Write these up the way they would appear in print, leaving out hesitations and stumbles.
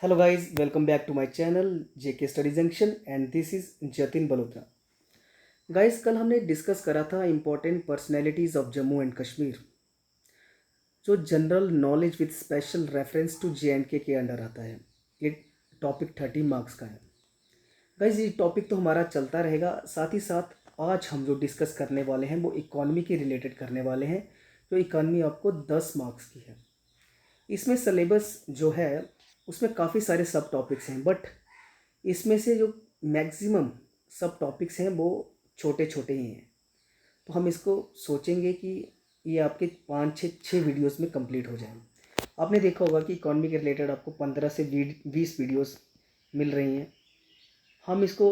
Hello guys, welcome back to my channel JK Study Junction and this is Jatin Balotra. Guys कल हमने discuss करा था important personalities of Jammu and Kashmir, जो general knowledge with special reference to JNK के under आता है। ये टॉपिक 30 मार्क्स का है। गाइस ये टॉपिक तो हमारा चलता रहेगा, साथ ही साथ आज हम जो डिस्कस करने वाले हैं वो इकॉनमी के रिलेटेड करने वाले हैं, जो इकॉनमी आपको 10 मार्क्स की है। इसमें सिलेबस जो है उसमें काफ़ी सारे सब टॉपिक्स हैं, बट इसमें से जो मैक्सिमम सब टॉपिक्स हैं वो छोटे छोटे ही हैं। तो हम इसको सोचेंगे कि ये आपके 5 6 वीडियोस में कंप्लीट हो जाए। आपने देखा होगा कि इकॉनमी के रिलेटेड आपको 15 से 20 वीडियोस मिल रही हैं। हम इसको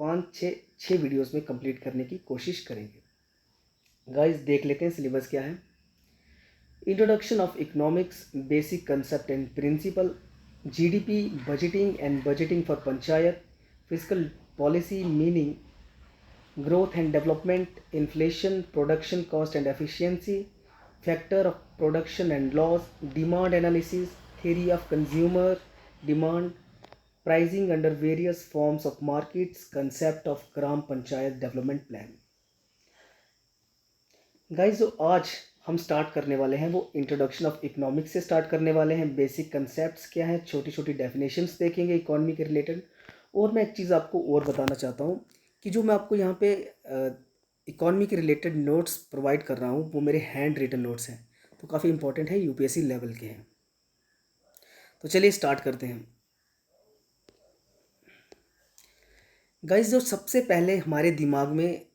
5 6 वीडियोस में कंप्लीट करने की कोशिश करेंगे। गाइस देख लेते हैं सिलेबस क्या है। Introduction of economics, basic concept and principle, GDP, budgeting and budgeting for panchayat, fiscal policy meaning, growth and development, inflation, production cost and efficiency, factor of production and loss, demand analysis, theory of consumer demand, pricing under various forms of markets, concept of gram panchayat development plan. Guys जो आज हम start करने वाले हैं वो introduction of economics से start करने वाले हैं। बेसिक कंसेप्ट्स क्या है, छोटी छोटी डेफिनेशंस देखेंगे इकोनॉमी के रिलेटेड। और मैं एक चीज़ आपको और बताना चाहता हूँ कि जो मैं आपको यहाँ पे इकोनॉमी के रिलेटेड नोट्स प्रोवाइड कर रहा हूँ वो मेरे हैंड रिटन नोट्स हैं, तो काफ़ी इंपॉर्टेंट है, यूपीएससी लेवल के हैं। तो चलिए स्टार्ट करते हैं। गाइस जो सबसे पहले हमारे दिमाग में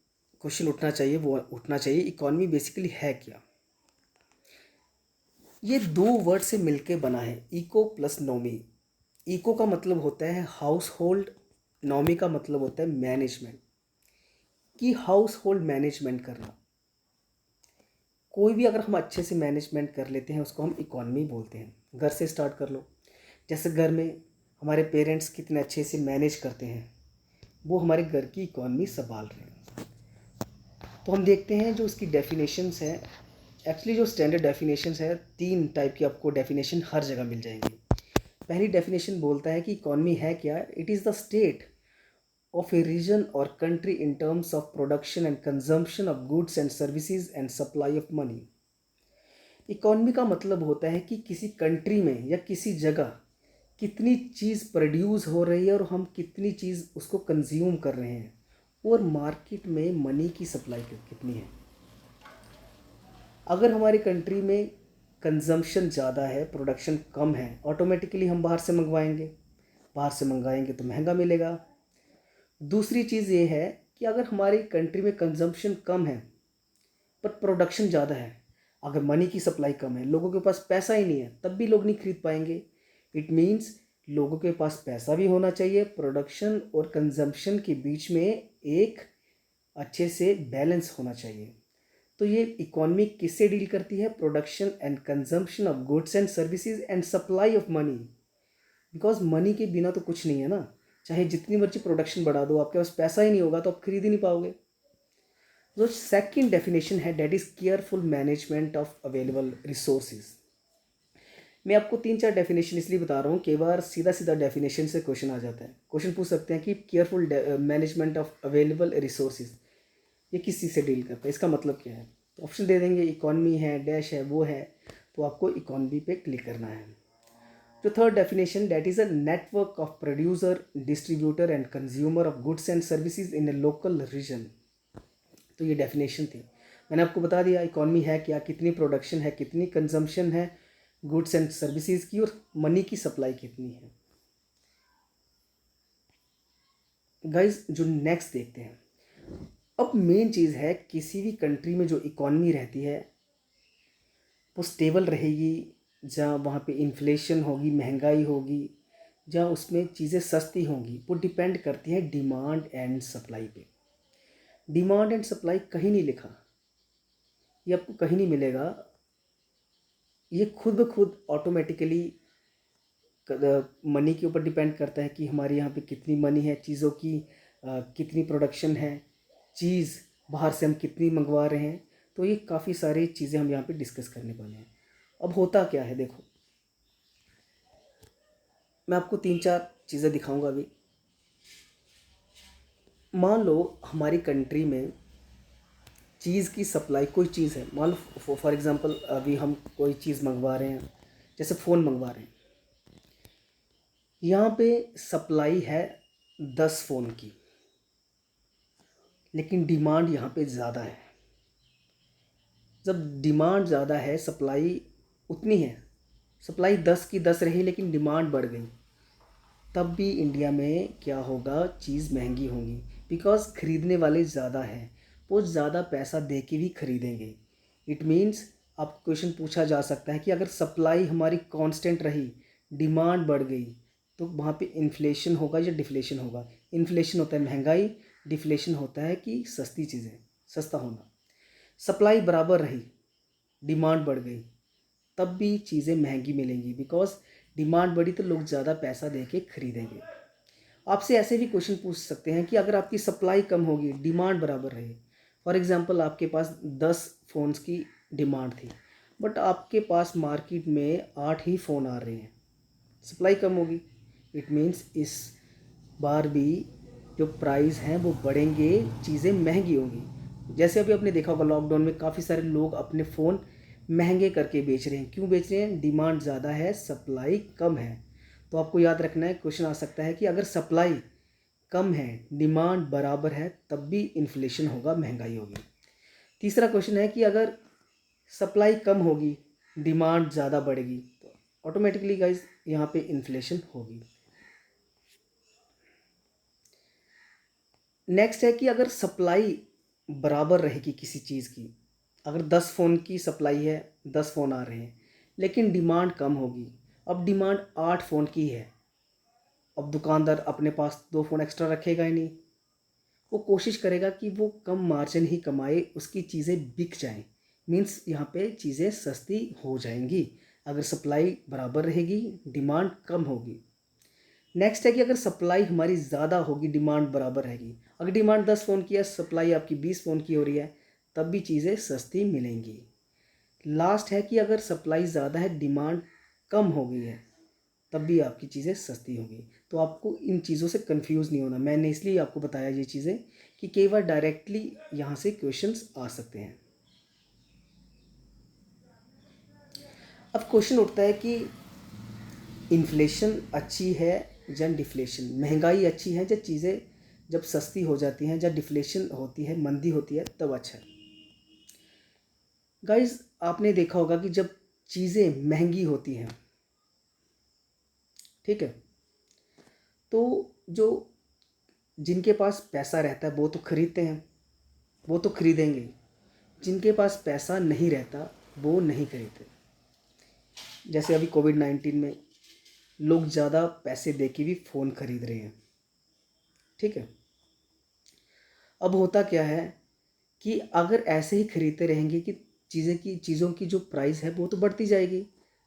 क्वेश्चन उठना चाहिए वो उठना चाहिए, इकोनॉमी बेसिकली है क्या। ये दो वर्ड से मिलके बना है, इको प्लस नॉमी। इको का मतलब होता है हाउस होल्ड, नॉमी का मतलब होता है मैनेजमेंट, कि हाउस होल्ड मैनेजमेंट करना। कोई भी अगर हम अच्छे से मैनेजमेंट कर लेते हैं उसको हम इकोनॉमी बोलते हैं। घर से स्टार्ट कर लो, जैसे घर में हमारे पेरेंट्स कितने अच्छे से मैनेज करते हैं, वो हमारे घर की इकोनॉमी संभाल रहे हैं। तो हम देखते हैं जो उसकी डेफिनेशंस हैं। एक्चुअली जो स्टैंडर्ड डेफिनेशंस है, 3 टाइप की आपको डेफिनेशन हर जगह मिल जाएंगी। पहली डेफिनेशन बोलता है कि इकोनॉमी है क्या, it is the state of a region और country in terms of production and consumption of goods and services and supply of money. Economy का मतलब होता है कि किसी कंट्री में या किसी जगह कितनी चीज़ प्रोड्यूस हो रही है और हम कितनी चीज़ उसको कंज्यूम कर रहे हैं, और मार्केट में मनी की सप्लाई कितनी है। अगर हमारी कंट्री में कंजम्पशन ज़्यादा है, प्रोडक्शन कम है, ऑटोमेटिकली हम बाहर से मंगवाएंगे, बाहर से मंगाएंगे तो महंगा मिलेगा। दूसरी चीज़ ये है कि अगर हमारी कंट्री में कंजम्पशन कम है पर प्रोडक्शन ज़्यादा है, अगर मनी की सप्लाई कम है, लोगों के पास पैसा ही नहीं है, तब भी लोग नहीं खरीद पाएंगे। इट मीन्स लोगों के पास पैसा भी होना चाहिए, प्रोडक्शन और कंजम्पशन के बीच में एक अच्छे से बैलेंस होना चाहिए। तो ये इकोनॉमी किससे डील करती है, production and consumption of goods and services and supply of money. Because money के बिना तो कुछ नहीं है ना, चाहे जितनी मर्जी प्रोडक्शन बढ़ा दो, आपके पास पैसा ही नहीं होगा तो आप खरीद ही नहीं पाओगे। जो सेकंड डेफिनेशन है that is careful management of available resources. मैं आपको 3 4 डेफिनेशन इसलिए बता रहा हूँ, कई बार सीधा सीधा डेफिनेशन से क्वेश्चन आ जाता है। क्वेश्चन पूछ सकते हैं कि careful management of available resources ये किस चीज़ से डील करता है, इसका मतलब क्या है। तो ऑप्शन दे देंगे, इकॉनमी है, डैश है, वो है, तो आपको इकॉनमी पे क्लिक करना है। जो third definition that is a network of producer, distributor and consumer of goods and services in a local region. तो ये डेफिनेशन थी, मैंने आपको बता दिया इकॉनमी है क्या, कितनी प्रोडक्शन है, कितनी कंजम्पशन है गुड्स एंड सर्विसेज की, और मनी की सप्लाई कितनी है। गाइस जो नेक्स्ट देखते हैं, अब मेन चीज़ है किसी भी कंट्री में जो इकॉनमी रहती है वो स्टेबल रहेगी, जहाँ वहाँ पे इन्फ्लेशन होगी, महंगाई होगी, जहाँ उसमें चीज़ें सस्ती होंगी, वो डिपेंड करती है डिमांड एंड सप्लाई पे। डिमांड एंड सप्लाई कहीं नहीं लिखा, ये आपको कहीं नहीं मिलेगा, ये खुद ब खुद ऑटोमेटिकली मनी के ऊपर डिपेंड करता है कि हमारे यहाँ पे कितनी मनी है, चीज़ों की कितनी प्रोडक्शन है, चीज़ बाहर से हम कितनी मंगवा रहे हैं। तो ये काफ़ी सारी चीज़ें हम यहाँ पे डिस्कस करने वाले हैं। अब होता क्या है देखो, मैं आपको 3-4 चीज़ें दिखाऊंगा अभी। मान लो हमारी कंट्री में चीज़ की सप्लाई, कोई चीज़ है, मान लो फॉर एग्ज़ाम्पल अभी हम कोई चीज़ मंगवा रहे हैं, जैसे फ़ोन मंगवा रहे हैं। यहाँ पे सप्लाई है 10 फ़ोन की, लेकिन डिमांड यहाँ पे ज़्यादा है। जब डिमांड ज़्यादा है, सप्लाई उतनी है, सप्लाई 10 की 10 रही लेकिन डिमांड बढ़ गई, तब भी इंडिया में क्या होगा, चीज़ महंगी होगी। बिकॉज़ ख़रीदने वाले ज़्यादा हैं, वो ज़्यादा पैसा दे के भी ख़रीदेंगे। इट मीन्स आपको क्वेश्चन पूछा जा सकता है कि अगर सप्लाई हमारी कांस्टेंट रही, डिमांड बढ़ गई, तो वहाँ पे इन्फ्लेशन होगा या डिफ्लेशन होगा। इन्फ्लेशन होता है महंगाई, डिफ्लेशन होता है कि सस्ती चीज़ें, सस्ता होना। सप्लाई बराबर रही, डिमांड बढ़ गई, तब भी चीज़ें महंगी मिलेंगी। बिकॉज डिमांड बढ़ी तो लोग ज़्यादा पैसा दे के खरीदेंगे। आपसे ऐसे भी क्वेश्चन पूछ सकते हैं कि अगर आपकी सप्लाई कम होगी, डिमांड बराबर रहे, फॉर एग्जांपल आपके पास 10 फ़ोन्स की डिमांड थी, बट आपके पास मार्केट में 8 ही फ़ोन आ रहे हैं, सप्लाई कम होगी। इट मीन्स इस बार भी जो प्राइस हैं वो बढ़ेंगे, चीज़ें महंगी होंगी। जैसे अभी आपने देखा होगा लॉकडाउन में काफ़ी सारे लोग अपने फ़ोन महंगे करके बेच रहे हैं। क्यों बेच रहे हैं? डिमांड ज़्यादा है, सप्लाई कम है। तो आपको याद रखना है, क्वेश्चन आ सकता है कि अगर सप्लाई कम है, डिमांड बराबर है, तब भी इन्फ्लेशन होगा, महंगाई होगी। तीसरा क्वेश्चन है कि अगर सप्लाई कम होगी, डिमांड ज़्यादा बढ़ेगी, तो ऑटोमेटिकली गाइज यहाँ पे इन्फ्लेशन होगी। नेक्स्ट है कि अगर सप्लाई बराबर रहेगी किसी चीज़ की, अगर 10 फ़ोन की सप्लाई है, 10 फ़ोन आ रहे हैं, लेकिन डिमांड कम होगी। अब डिमांड 8 फ़ोन की है, अब दुकानदार अपने पास 2 फ़ोन एक्स्ट्रा रखेगा ही नहीं। वो कोशिश करेगा कि वो कम मार्जिन ही कमाए, उसकी चीज़ें बिक जाएं। मीन्स यहाँ पे चीज़ें सस्ती हो जाएंगी अगर सप्लाई बराबर रहेगी, डिमांड कम होगी। नेक्स्ट है कि अगर सप्लाई हमारी ज़्यादा होगी, डिमांड बराबर रहेगी। अगर डिमांड 10 फ़ोन की है, सप्लाई आपकी 20 फ़ोन की हो रही है, तब भी चीज़ें सस्ती मिलेंगी। लास्ट है कि अगर सप्लाई ज़्यादा है, डिमांड कम हो गई है, तब भी आपकी चीज़ें सस्ती होंगी। तो आपको इन चीज़ों से कंफ्यूज नहीं होना। मैंने इसलिए आपको बताया ये चीज़ें कि कई बार डायरेक्टली यहाँ से क्वेश्चंस आ सकते हैं। अब क्वेश्चन उठता है कि इन्फ्लेशन अच्छी है या डिफ्लेशन, महंगाई अच्छी है या चीज़ें जब सस्ती हो जाती हैं, जब डिफ्लेशन होती है, मंदी होती है, तब अच्छा है। गाइस आपने देखा होगा कि जब चीज़ें महंगी होती हैं, ठीक है, तो जो जिनके पास पैसा रहता है वो तो खरीदते हैं, वो तो खरीदेंगे। जिनके पास पैसा नहीं रहता वो नहीं खरीदते। जैसे अभी कोविड-19 में लोग ज़्यादा पैसे दे के भी फ़ोन खरीद रहे हैं, ठीक है। अब होता क्या है कि अगर ऐसे ही खरीदते रहेंगे कि चीज़ों की जो प्राइस है वो तो बढ़ती जाएगी,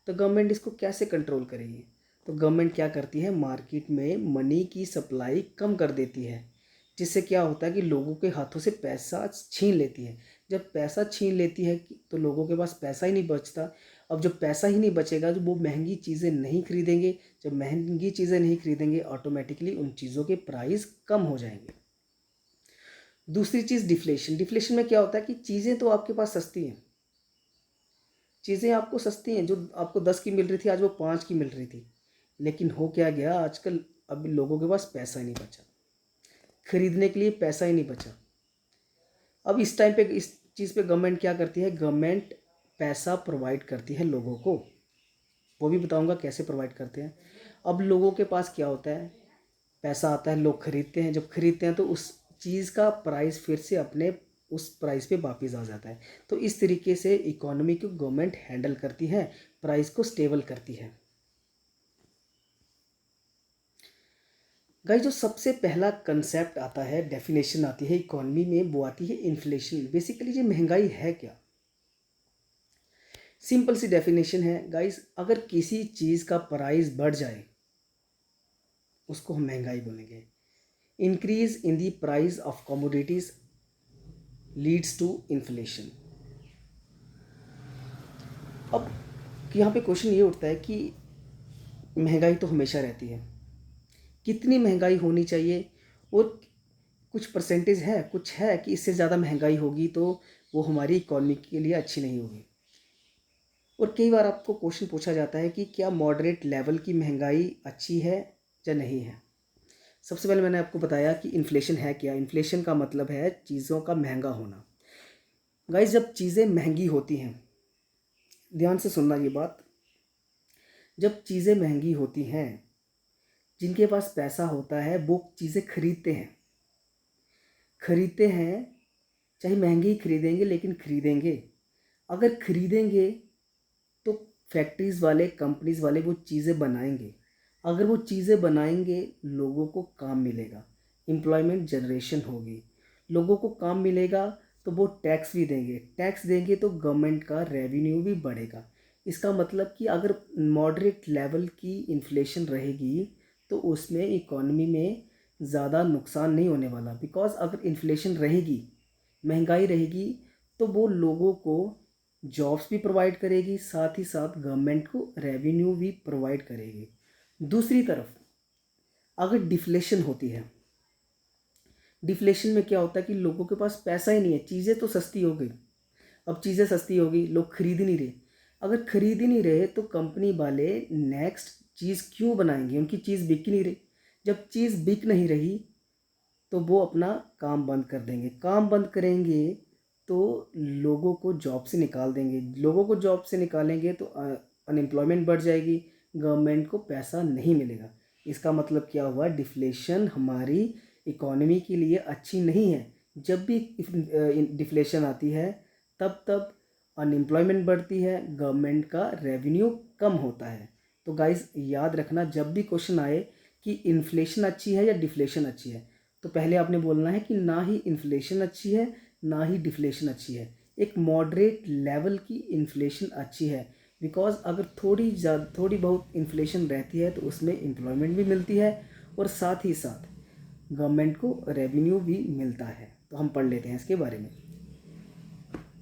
तो गवर्नमेंट इसको कैसे कंट्रोल करेगी? तो गवर्नमेंट क्या करती है, मार्केट में मनी की सप्लाई कम कर देती है, जिससे क्या होता है कि लोगों के हाथों से पैसा छीन लेती है। जब पैसा छीन लेती है तो लोगों के पास पैसा ही नहीं बचता। अब जब पैसा ही नहीं बचेगा तो वो महंगी चीज़ें नहीं खरीदेंगे। जब महंगी चीज़ें नहीं खरीदेंगे, ऑटोमेटिकली उन चीज़ों के प्राइस कम हो जाएंगे। दूसरी चीज़ डिफ्लेशन। डिफ्लेशन में क्या होता है कि चीज़ें तो आपके पास सस्ती हैं, चीज़ें आपको सस्ती हैं, जो आपको 10 की मिल रही थी आज वो 5 की मिल रही थी। लेकिन हो क्या गया, आजकल अब लोगों के पास पैसा ही नहीं बचा, खरीदने के लिए पैसा ही नहीं बचा। अब इस टाइम पे इस चीज़ पे गवर्नमेंट क्या करती है, गवर्नमेंट पैसा प्रोवाइड करती है लोगों को। वो भी बताऊंगा कैसे प्रोवाइड करते हैं। अब लोगों के पास क्या होता है, पैसा आता है, लोग खरीदते हैं। जब खरीदते हैं तो उस चीज़ का प्राइस फिर से अपने उस प्राइस पे वापस आ जाता है। तो इस तरीके से इकोनॉमी को गवर्नमेंट हैंडल करती है, प्राइस को स्टेबल करती है। गाइस जो सबसे पहला कंसेप्ट आता है, डेफिनेशन आती है इकोनॉमी में, वो आती है इन्फ्लेशन। बेसिकली ये महंगाई है क्या? सिंपल सी डेफिनेशन है गाइस, अगर किसी चीज़ का प्राइस बढ़ जाए उसको हम महंगाई बोलेंगे। Increase in the price of commodities leads to inflation. अब यहाँ पे क्वेश्चन ये उठता है कि महंगाई तो हमेशा रहती है। कितनी महंगाई होनी चाहिए, और कुछ परसेंटेज है, कुछ है कि इससे ज़्यादा महंगाई होगी तो वो हमारी इकॉनमी के लिए अच्छी नहीं होगी। और कई बार आपको क्वेश्चन पूछा जाता है कि क्या मॉडरेट लेवल की महंगाई अच्छी है या नहीं है। सबसे पहले मैंने आपको बताया कि इन्फ्लेशन है क्या। इन्फ्लेशन का मतलब है चीज़ों का महंगा होना। गाइस, जब चीज़ें महंगी होती हैं, ध्यान से सुनना ये बात, जब चीज़ें महंगी होती हैं, जिनके पास पैसा होता है वो चीज़ें खरीदते हैं, चाहे महंगी ही खरीदेंगे लेकिन खरीदेंगे। अगर खरीदेंगे तो फैक्ट्रीज़ वाले, कंपनीज़ वाले वो चीज़ें बनाएंगे। अगर वो चीज़ें बनाएंगे, लोगों को काम मिलेगा, एम्प्लॉयमेंट जनरेशन होगी, लोगों को काम मिलेगा तो वो टैक्स भी देंगे। टैक्स देंगे तो गवर्नमेंट का रेवेन्यू भी बढ़ेगा। इसका मतलब कि अगर मॉडरेट लेवल की इन्फ्लेशन रहेगी तो उसमें इकॉनमी में ज़्यादा नुकसान नहीं होने वाला। बिकॉज अगर इन्फ्लेशन रहेगी, महंगाई रहेगी, तो वो लोगों को जॉब्स भी प्रोवाइड करेगी, साथ ही साथ गवर्नमेंट को रेवेन्यू भी प्रोवाइड करेगी। दूसरी तरफ अगर डिफ्लेशन होती है, डिफ्लेशन में क्या होता है कि लोगों के पास पैसा ही नहीं है, चीज़ें तो सस्ती हो गई, अब चीज़ें सस्ती हो गई, लोग खरीद ही नहीं रहे। अगर खरीद ही नहीं रहे तो कंपनी वाले नेक्स्ट चीज़ क्यों बनाएंगे, उनकी चीज़ बिक ही नहीं रही। जब चीज़ बिक नहीं रही तो वो अपना काम बंद कर देंगे। काम बंद करेंगे तो लोगों को जॉब से निकाल देंगे। लोगों को जॉब से निकालेंगे तो अनएम्प्लॉयमेंट बढ़ जाएगी, गवर्नमेंट को पैसा नहीं मिलेगा। इसका मतलब क्या हुआ, डिफ्लेशन हमारी इकॉनमी के लिए अच्छी नहीं है। जब भी डिफ्लेशन आती है तब तब अनएम्प्लॉयमेंट बढ़ती है, गवर्नमेंट का रेवेन्यू कम होता है। तो गाइस याद रखना, जब भी क्वेश्चन आए कि इन्फ्लेशन अच्छी है या डिफ्लेशन अच्छी है, तो पहले आपने बोलना है कि ना ही इन्फ्लेशन अच्छी है ना ही डिफ्लेशन अच्छी है, एक मॉडरेट लेवल की इन्फ्लेशन अच्छी है। बिकॉज अगर थोड़ी बहुत इन्फ्लेशन रहती है तो उसमें एम्प्लॉयमेंट भी मिलती है और साथ ही साथ गवर्नमेंट को रेवेन्यू भी मिलता है। तो हम पढ़ लेते हैं इसके बारे में।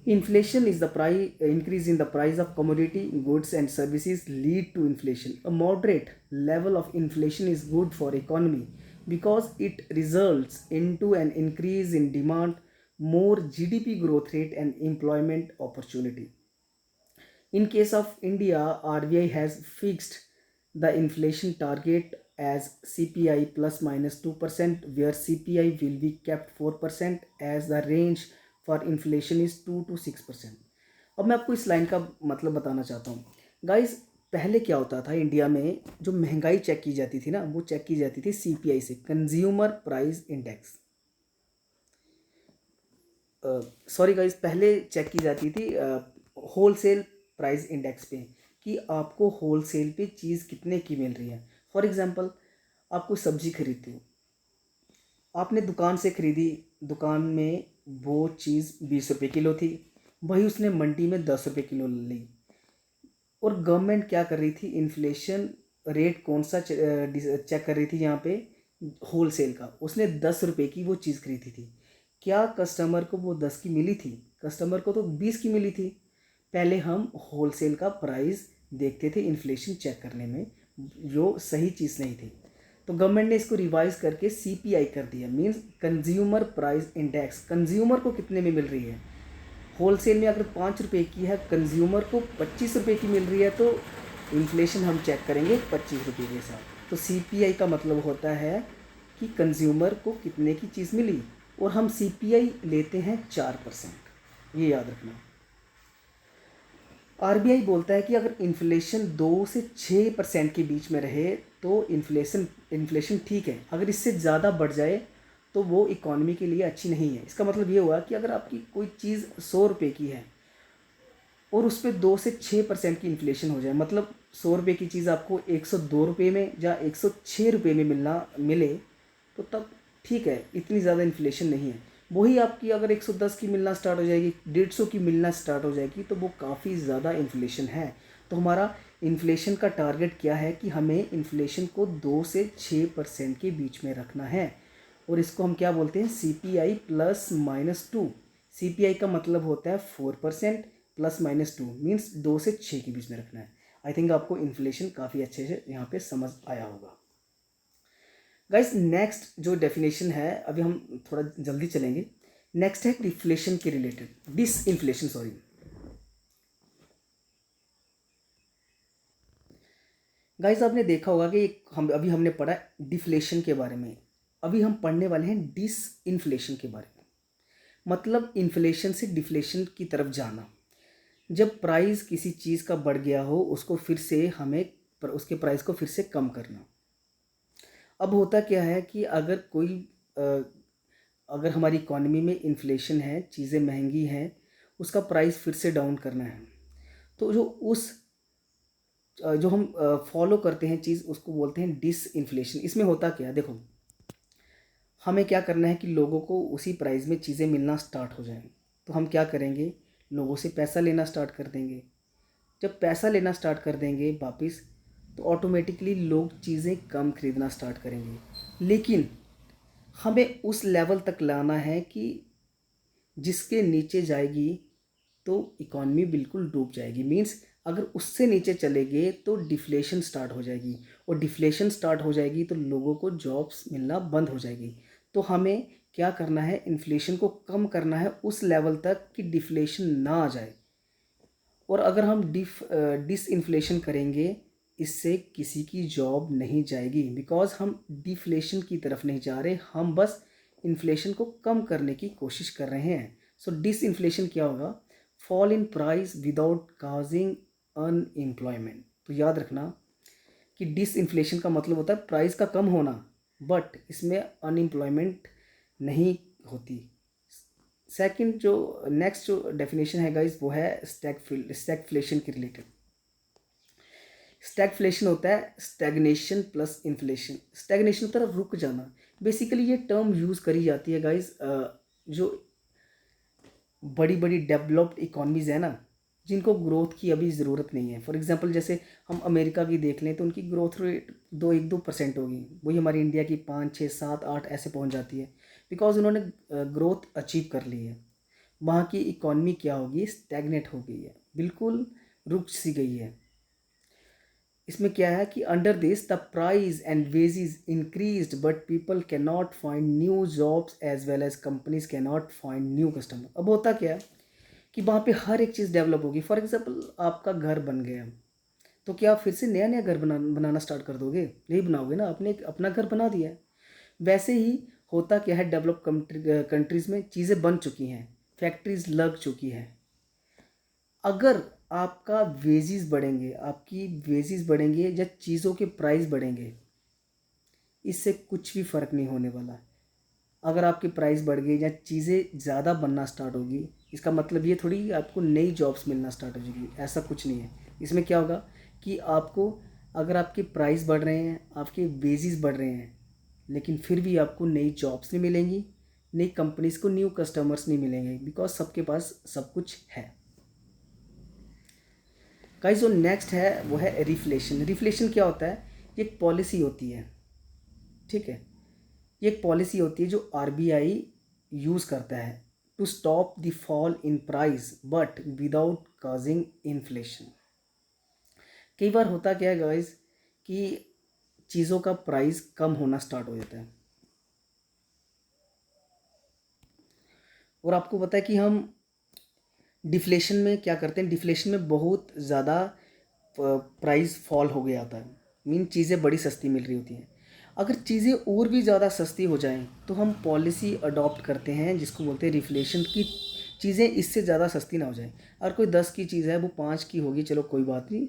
Inflation is the price increase in the price of commodity, goods and services lead to inflation. A moderate level of inflation is good for economy because it results into an increase in demand, more GDP growth rate and employment opportunity. In case of India, RBI has fixed the inflation target as CPI plus minus 2%, where CPI will be kept 4% as the range for inflation is 2 to 6%. अब मैं आपको इस line का मतलब बताना चाहता हूँ। Guys, पहले क्या होता था इंडिया में, जो महंगाई चेक की जाती थी ना, वो चेक की जाती थी CPI से, consumer price index. Sorry guys, पहले चेक की जाती थी होलसेल प्राइस इंडेक्स पे, कि आपको होलसेल पे चीज़ कितने की मिल रही है। फॉर एग्जांपल, आप कोई सब्जी खरीदते हो, आपने दुकान से खरीदी, दुकान में वो चीज़ 20 रुपये किलो थी, वही उसने मंडी में 10 रुपये किलो ली। और गवर्नमेंट क्या कर रही थी, इन्फ्लेशन रेट कौन सा चेक कर रही थी यहाँ पे, होलसेल का। उसने 10 रुपये की वो चीज़ खरीदी थी। क्या कस्टमर को वो 10 की मिली थी? कस्टमर को तो 20 की मिली थी। पहले हम होलसेल का प्राइस देखते थे इन्फ्लेशन चेक करने में, जो सही चीज़ नहीं थी। तो गवर्नमेंट ने इसको रिवाइज करके CPI कर दिया, means consumer price index. Consumer को कितने में मिल रही है, होलसेल में अगर 5 रुपये की है, कंज्यूमर को 25 रुपये की मिल रही है, तो इन्फ्लेशन हम चेक करेंगे 25 रुपये के साथ। तो CPI का मतलब होता है कि कंज्यूमर को कितने की चीज़ मिली, और हम CPI लेते हैं 4%, ये याद रखना। RBI बोलता है कि अगर इन्फ्लेशन 2 से 6% के बीच में रहे तो इन्फ्लेशन ठीक है, अगर इससे ज़्यादा बढ़ जाए तो वो इकॉनमी के लिए अच्छी नहीं है। इसका मतलब ये हुआ कि अगर आपकी कोई चीज़ 100 रुपये की है और उस पर 2 से 6% की इन्फ्लेशन हो जाए, मतलब 100 रुपये की चीज़ आपको 102 रुपये में या 106 रुपये में मिले, तो तब ठीक है, इतनी ज़्यादा इन्फ्लेशन नहीं है। वही आपकी अगर 110 की मिलना स्टार्ट हो जाएगी, 150 की मिलना स्टार्ट हो जाएगी, तो वो काफ़ी ज़्यादा इन्फ्लेशन है। तो हमारा इन्फ्लेशन का टारगेट क्या है कि हमें इन्फ्लेशन को 2 से 6% के बीच में रखना है, और इसको हम क्या बोलते हैं, CPI प्लस माइनस 2। CPI का मतलब होता है 4% प्लस माइनस 2, मीन्स 2 से 6 के बीच में रखना है। आई थिंक आपको इन्फ्लेशन काफ़ी अच्छे से यहाँ पे समझ आया होगा। गाइस नेक्स्ट जो डेफिनेशन है, अभी हम थोड़ा जल्दी चलेंगे। नेक्स्ट है डिफ्लेशन के रिलेटेड, डिसइन्फ्लेशन सॉरी। गाइस आपने देखा होगा कि हमने पढ़ा डिफ्लेशन के बारे में, अभी हम पढ़ने वाले हैं डिसइन्फ्लेशन के बारे में। मतलब इन्फ्लेशन से डिफ्लेशन की तरफ जाना। जब प्राइस किसी चीज़ का बढ़ गया हो, उसको फिर से हमें उसके प्राइस को फिर से कम करना। अब होता क्या है कि अगर हमारी इकॉनमी में इन्फ्लेशन है, चीज़ें महंगी हैं, उसका प्राइस फिर से डाउन करना है, तो जो हम फॉलो करते हैं चीज़, उसको बोलते हैं डिसइन्फ्लेशन। इसमें होता क्या है, देखो हमें क्या करना है कि लोगों को उसी प्राइस में चीज़ें मिलना स्टार्ट हो जाएं। तो हम क्या करेंगे, लोगों से पैसा लेना स्टार्ट कर देंगे। जब पैसा लेना स्टार्ट कर देंगे वापस, तो ऑटोमेटिकली लोग चीज़ें कम खरीदना स्टार्ट करेंगे। लेकिन हमें उस लेवल तक लाना है कि जिसके नीचे जाएगी तो इकॉनमी बिल्कुल डूब जाएगी। मीन्स अगर उससे नीचे चले गए तो डिफ्लेशन स्टार्ट हो जाएगी, और डिफ्लेशन स्टार्ट हो जाएगी तो लोगों को जॉब्स मिलना बंद हो जाएगी। तो हमें क्या करना है, इन्फ्लेशन को कम करना है उस लेवल तक कि डिफ्लेशन ना आ जाए। और अगर हम डिसइन्फ्लेशन करेंगे, इससे किसी की जॉब नहीं जाएगी, बिकॉज हम डिफ्लेशन की तरफ नहीं जा रहे, हम बस इन्फ्लेशन को कम करने की कोशिश कर रहे हैं। सो डिसइन्फ्लेशन क्या होगा, fall in price without causing unemployment. तो याद रखना कि डिसइन्फ्लेशन का मतलब होता है प्राइस का कम होना, बट इसमें अनएम्प्लॉयमेंट नहीं होती। सेकंड जो नेक्स्ट जो डेफिनेशन है गाइस, वो है स्टैगफ्लेशन के रिलेटेड। स्टैगफ्लेशन होता है स्टैग्नेशन प्लस इन्फ्लेशन। स्टैग्नेशन होता है रुक जाना। बेसिकली ये टर्म यूज़ करी जाती है गाइस जो बड़ी बड़ी डेवलप्ड इकॉनमीज़ है ना, जिनको ग्रोथ की अभी ज़रूरत नहीं है। फॉर एग्जांपल जैसे हम अमेरिका की देख लें तो उनकी ग्रोथ रेट 1-2% होगी, वही हमारी इंडिया की 5-6-7-8 ऐसे पहुंच जाती है, बिकॉज उन्होंने ग्रोथ अचीव कर ली है। वहाँ की इकॉनमी क्या होगी, स्टैग्नेट हो गई है, बिल्कुल रुक सी गई है। इसमें क्या है कि under this the price and wages increased but people can not find new jobs as well as companies can not find new customer. अब होता क्या है कि वहाँ पे हर एक चीज़ डेवलप होगी। फॉर एग्जांपल आपका घर बन गया, तो क्या आप फिर से नया नया घर बनाना स्टार्ट कर दोगे? नहीं बनाओगे ना, आपने एक अपना घर बना दिया है। वैसे ही होता क्या है, डेवलप कंट्रीज़ में चीज़ें बन चुकी हैं, फैक्ट्रीज लग चुकी हैं। अगर आपका वेजेस बढ़ेंगे, आपकी वेजेस बढ़ेंगे या चीज़ों के प्राइस बढ़ेंगे, इससे कुछ भी फ़र्क नहीं होने वाला। अगर आपकी प्राइस बढ़ गई या चीज़ें ज़्यादा बनना स्टार्ट होगी, इसका मतलब ये थोड़ी आपको नई जॉब्स मिलना स्टार्ट हो जाएगी, ऐसा कुछ नहीं है। इसमें क्या होगा कि आपको, अगर आपके प्राइस बढ़ रहे हैं, आपके वेजेस बढ़ रहे हैं, लेकिन फिर भी आपको नई जॉब्स नहीं मिलेंगी, नई कंपनीज़ को न्यू कस्टमर्स नहीं मिलेंगे, बिकॉज सबके पास सब कुछ है। गाइस जो नेक्स्ट है वो है रिफ्लेशन। रिफ्लेशन क्या होता है, ये एक पॉलिसी होती है, ठीक है। ये एक पॉलिसी होती है जो आरबीआई यूज़ करता है to stop the fall in price but without causing inflation. कई बार होता क्या है गाइस कि चीज़ों का प्राइस कम होना स्टार्ट हो जाता है, और आपको पता है कि हम डिफ्लेशन में क्या करते हैं, डिफ्लेशन में बहुत ज़्यादा प्राइस फॉल हो गया होता है, मीन चीज़ें बड़ी सस्ती मिल रही होती हैं। अगर चीज़ें और भी ज़्यादा सस्ती हो जाएं तो हम पॉलिसी अडॉप्ट करते हैं जिसको बोलते हैं रिफ्लेशन की, चीज़ें इससे ज़्यादा सस्ती ना हो जाए। अगर कोई 10 की चीज़ है वो 5 की होगी, चलो कोई बात नहीं।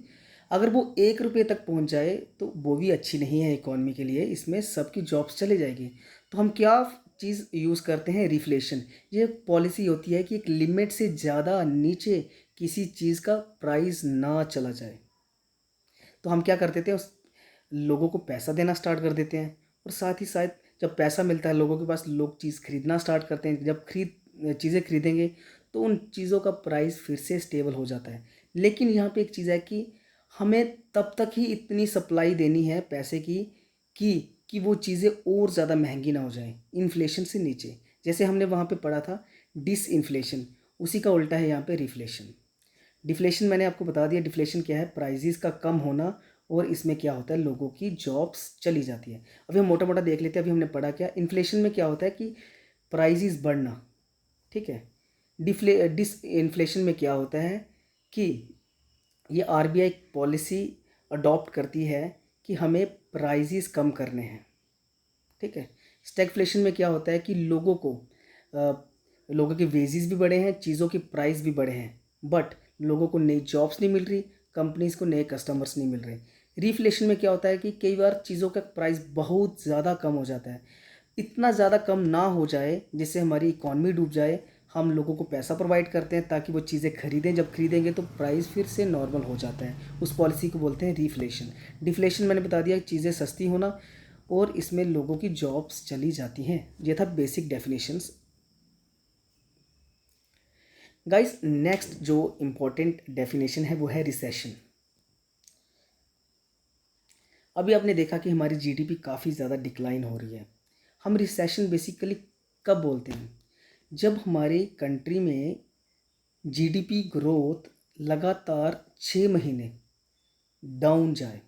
अगर वो 1 रुपये तक पहुंच जाए तो वो भी अच्छी नहीं है इकॉनमी के लिए, इसमें सबकी जॉब्स चले जाएगी। तो हम क्या चीज़ यूज़ करते हैं, रिफ्लेशन। ये पॉलिसी होती है कि एक लिमिट से ज़्यादा नीचे किसी चीज़ का प्राइस ना चला जाए। तो हम क्या कर देते हैं, उस लोगों को पैसा देना स्टार्ट कर देते हैं, और साथ ही साथ जब पैसा मिलता है लोगों के पास, लोग चीज़ खरीदना स्टार्ट करते हैं। जब चीज़ें खरीदेंगे तो उन चीज़ों का प्राइस फिर से स्टेबल हो जाता है। लेकिन यहाँ पे एक चीज़ है कि हमें तब तक ही इतनी सप्लाई देनी है पैसे की कि वो चीज़ें और ज़्यादा महंगी ना हो जाए इन्फ्लेशन से नीचे। जैसे हमने वहाँ पे पढ़ा था डिस इन्फ्लेशन, उसी का उल्टा है यहाँ पे रिफ्लेशन। डिफ्लेशन मैंने आपको बता दिया, डिफ्लेशन क्या है, प्राइजेस का कम होना, और इसमें क्या होता है, लोगों की जॉब्स चली जाती है। अभी हम मोटा मोटा देख लेते हैं। अभी हमने पढ़ा क्या, इन्फ्लेशन में क्या होता है कि प्राइजेस बढ़ना, ठीक है। डिस इन्फ्लेशन में क्या होता है कि ये आरबीआई पॉलिसी अडॉप्ट करती है कि हमें प्राइजेस कम करने हैं, ठीक है। स्टैगफ्लेशन में क्या होता है कि लोगों के वेजेस भी बढ़े हैं, चीज़ों की प्राइस भी बढ़े हैं, बट लोगों को नई जॉब्स नहीं मिल रही, कंपनीज़ को नए कस्टमर्स नहीं मिल रहे। रिफ्लेशन में क्या होता है कि कई बार चीज़ों का प्राइस बहुत ज़्यादा कम हो जाता है, इतना ज़्यादा कम ना हो जाए जिससे हमारी इकॉनमी डूब जाए, हम लोगों को पैसा प्रोवाइड करते हैं ताकि वो चीज़ें खरीदें, जब खरीदेंगे तो प्राइस फिर से नॉर्मल हो जाता है, उस पॉलिसी को बोलते हैं रिफ्लेशन। डिफ्लेशन मैंने बता दिया, चीज़ें सस्ती होना और इसमें लोगों की जॉब्स चली जाती हैं। ये था बेसिक डेफिनेशंस। गाइस, नेक्स्ट जो इम्पोर्टेंट डेफिनेशन है वो है रिसेशन। अभी आपने देखा कि हमारी जीडीपी काफ़ी ज़्यादा डिक्लाइन हो रही है। हम रिसेशन बेसिकली कब बोलते हैं, जब हमारी कंट्री में जीडीपी ग्रोथ लगातार 6 महीने डाउन जाए।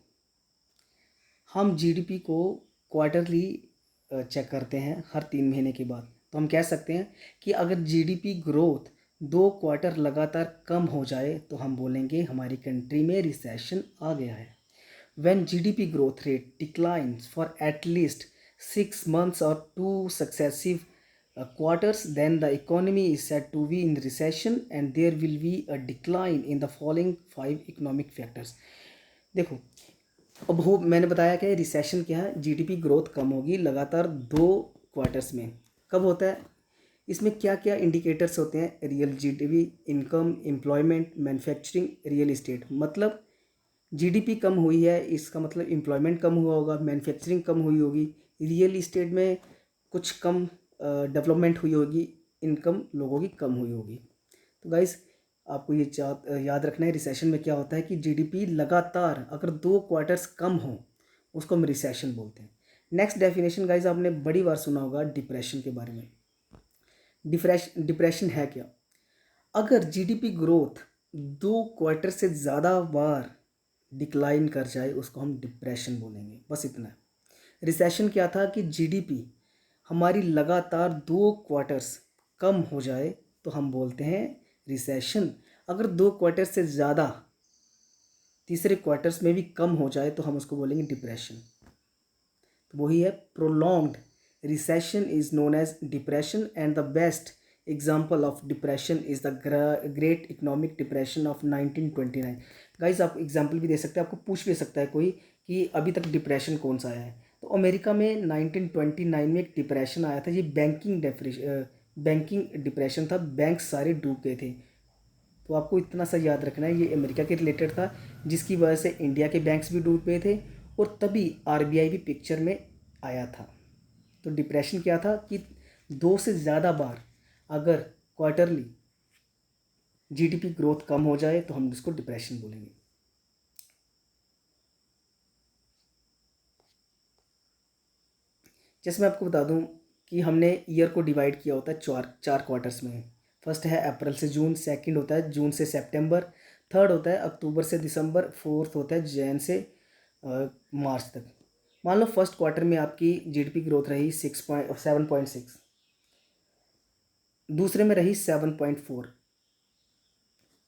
हम जीडीपी को क्वार्टरली चेक करते हैं हर 3 महीने के बाद, तो हम कह सकते हैं कि अगर जीडीपी ग्रोथ 2 क्वार्टर लगातार कम हो जाए तो हम बोलेंगे हमारी कंट्री में रिसेशन आ गया है। When GDP growth rate declines for at least 6 months or 2 successive quarters, then the economy is said to be in recession and there will be a decline in the following 5 economic factors. देखो, अब हो मैंने बताया कि recession क्या है, GDP growth कम होगी लगातार 2 क्वार्टर्स में। कब होता है, इसमें क्या क्या इंडिकेटर्स होते हैं, real GDP, income, employment, manufacturing, real estate. मतलब जीडीपी कम हुई है इसका मतलब एम्प्लॉयमेंट कम हुआ होगा, मैन्युफैक्चरिंग कम हुई होगी, रियल इस्टेट में कुछ कम डेवलपमेंट हुई होगी, इनकम लोगों की कम हुई होगी। तो गाइस, आपको ये याद रखना है, रिसेशन में क्या होता है कि जीडीपी लगातार अगर 2 क्वार्टर्स कम हो उसको हम रिसेशन बोलते हैं। नेक्स्ट डेफिनेशन गाइस, आपने बड़ी बार सुना होगा डिप्रेशन के बारे में। डिप्रेशन है क्या, अगर जीडीपी ग्रोथ 2 क्वार्टर से ज़्यादा बार डिक्लाइन कर जाए उसको हम डिप्रेशन बोलेंगे, बस इतना है। रिसेशन क्या था कि जीडीपी हमारी लगातार 2 क्वार्टर्स कम हो जाए तो हम बोलते हैं रिसेशन। अगर 2 क्वार्टर से ज़्यादा तीसरे क्वार्टर्स में भी कम हो जाए तो हम उसको बोलेंगे डिप्रेशन। तो वही है, prolonged recession is known as depression and the best example of depression is the great economic depression of 1929। Guys, आप एग्जाम्पल भी दे सकते हैं, आपको पूछ भी सकता है कोई कि अभी तक डिप्रेशन कौन सा आया है, तो अमेरिका में 1929 में एक डिप्रेशन आया था। ये बैंकिंग डिप्रेशन था, बैंक सारे डूब गए थे। तो आपको इतना सा याद रखना है, ये अमेरिका के रिलेटेड था, जिसकी वजह से इंडिया के बैंक्स भी डूब गए थे और तभी आरबीआई भी पिक्चर में आया था। तो डिप्रेशन क्या था कि 2 से ज़्यादा बार अगर क्वार्टरली जीडीपी ग्रोथ कम हो जाए तो हम इसको डिप्रेशन बोलेंगे। जैसे मैं आपको बता दूं कि हमने ईयर को डिवाइड किया होता है चार चार क्वार्टर्स में। फर्स्ट है अप्रैल से जून, सेकंड होता है जून से सितंबर, थर्ड होता है अक्टूबर से दिसंबर, फोर्थ होता है जैन से मार्च तक। मान लो फर्स्ट क्वार्टर में आपकी जीडीपी ग्रोथ रही 7.6, दूसरे में रही 7.4।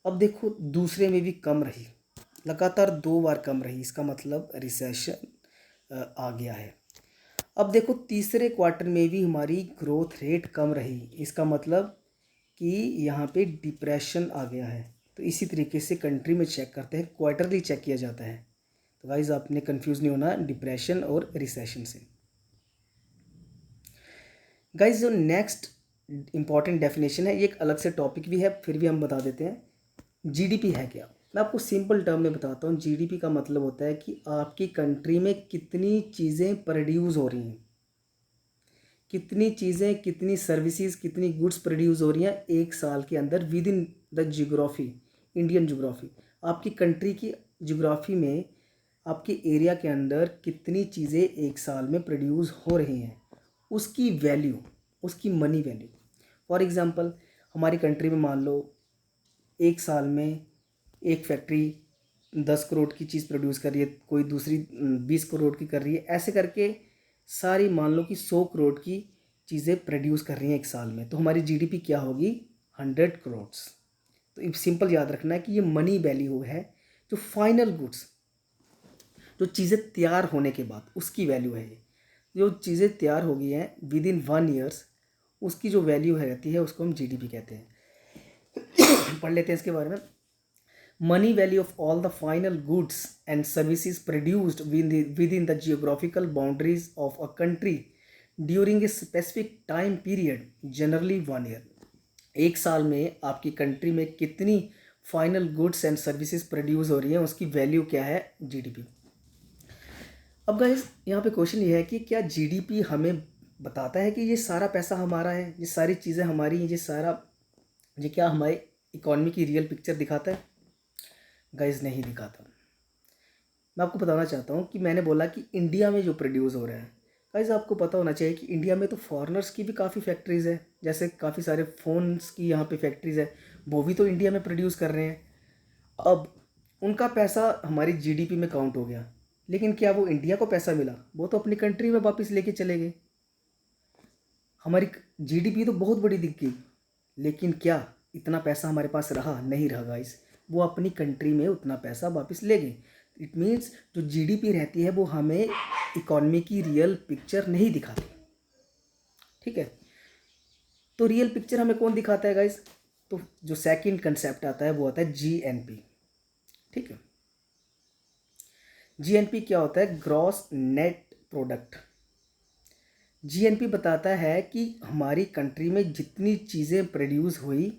अब देखो दूसरे में भी कम रही, लगातार 2 बार कम रही, इसका मतलब रिसेशन आ गया है। अब देखो तीसरे क्वार्टर में भी हमारी ग्रोथ रेट कम रही, इसका मतलब कि यहाँ पे डिप्रेशन आ गया है। तो इसी तरीके से कंट्री में चेक करते हैं, क्वार्टरली चेक किया जाता है। तो गाइज, आपने कंफ्यूज नहीं होना डिप्रेशन और रिसेशन से। गाइज, जो नेक्स्ट इंपॉर्टेंट डेफिनेशन है, ये एक अलग से टॉपिक भी है, फिर भी हम बता देते हैं। जीडीपी है क्या, मैं आपको सिंपल टर्म में बताता हूँ। जीडीपी का मतलब होता है कि आपकी कंट्री में कितनी चीज़ें प्रोड्यूस हो रही हैं, कितनी चीज़ें, कितनी सर्विसेज, कितनी गुड्स प्रोड्यूस हो रही हैं एक साल के अंदर with in the geography, Indian geography. आपकी कंट्री की जियोग्राफी में आपके एरिया के अंदर कितनी चीज़ें एक साल में प्रोड्यूस हो रही हैं, उसकी वैल्यू, उसकी मनी वैल्यू। फॉर एग्ज़ाम्पल, हमारी कंट्री में मान लो एक साल में एक फैक्ट्री 10 करोड़ की चीज़ प्रोड्यूस कर रही है, कोई दूसरी 20 करोड़ की कर रही है, ऐसे करके सारी मान लो कि 100 करोड़ की चीज़ें प्रोड्यूस कर रही हैं एक साल में, तो हमारी जीडीपी क्या होगी? 100 करोड़। तो सिंपल याद रखना है कि ये मनी वैल्यू है, जो फाइनल गुड्स, जो चीज़ें तैयार होने के बाद उसकी वैल्यू है। ये जो चीज़ें तैयार हो गई हैं विद इन 1 ईयर्स, उसकी जो वैल्यू है रहती है उसको हम जीडीपी कहते हैं। पढ़ लेते हैं इसके बारे में। Money value of all the final goods and services produced with in the geographical boundaries of a country during a specific time period, generally 1 year. एक साल में आपकी कंट्री में कितनी final goods and services produce हो रही हैं, उसकी वैल्यू क्या है? जीडीपी। अब गाइस यहाँ पे क्वेश्चन ये है कि क्या जीडीपी हमें बताता है कि ये सारा पैसा हमारा है, ये सारी चीज़ें हमारी हैं, ये क्या हमारी इकॉनमी की रियल पिक्चर दिखाता है? गाइस नहीं दिखाता। मैं आपको बताना चाहता हूँ कि मैंने बोला कि इंडिया में जो प्रोड्यूस हो रहा है, गाइस आपको पता होना चाहिए कि इंडिया में तो फॉरेनर्स की भी काफ़ी फैक्ट्रीज़ है, जैसे काफ़ी सारे फ़ोन्स की यहाँ पे फैक्ट्रीज़ है, वो भी तो इंडिया में प्रोड्यूस कर रहे हैं। अब उनका पैसा हमारी जीडीपी में काउंट हो गया, लेकिन क्या वो इंडिया को पैसा मिला? वो तो अपनी कंट्री में वापस लेके चले गए। हमारी जीडीपी तो बहुत बड़ी दिख गई, लेकिन क्या इतना पैसा हमारे पास रहा? नहीं रहा गाइस। वो अपनी कंट्री में उतना पैसा वापस ले गए। इट मीन्स जो जीडीपी रहती है वो हमें इकॉनमी की रियल पिक्चर नहीं दिखाती। ठीक है, तो रियल पिक्चर हमें कौन दिखाता है गाइस? तो जो सेकंड कंसेप्ट आता है वो आता है जीएनपी। ठीक है, जीएनपी क्या होता है? Gross net product. जीएनपी बताता है कि हमारी कंट्री में जितनी चीज़ें प्रोड्यूस हुई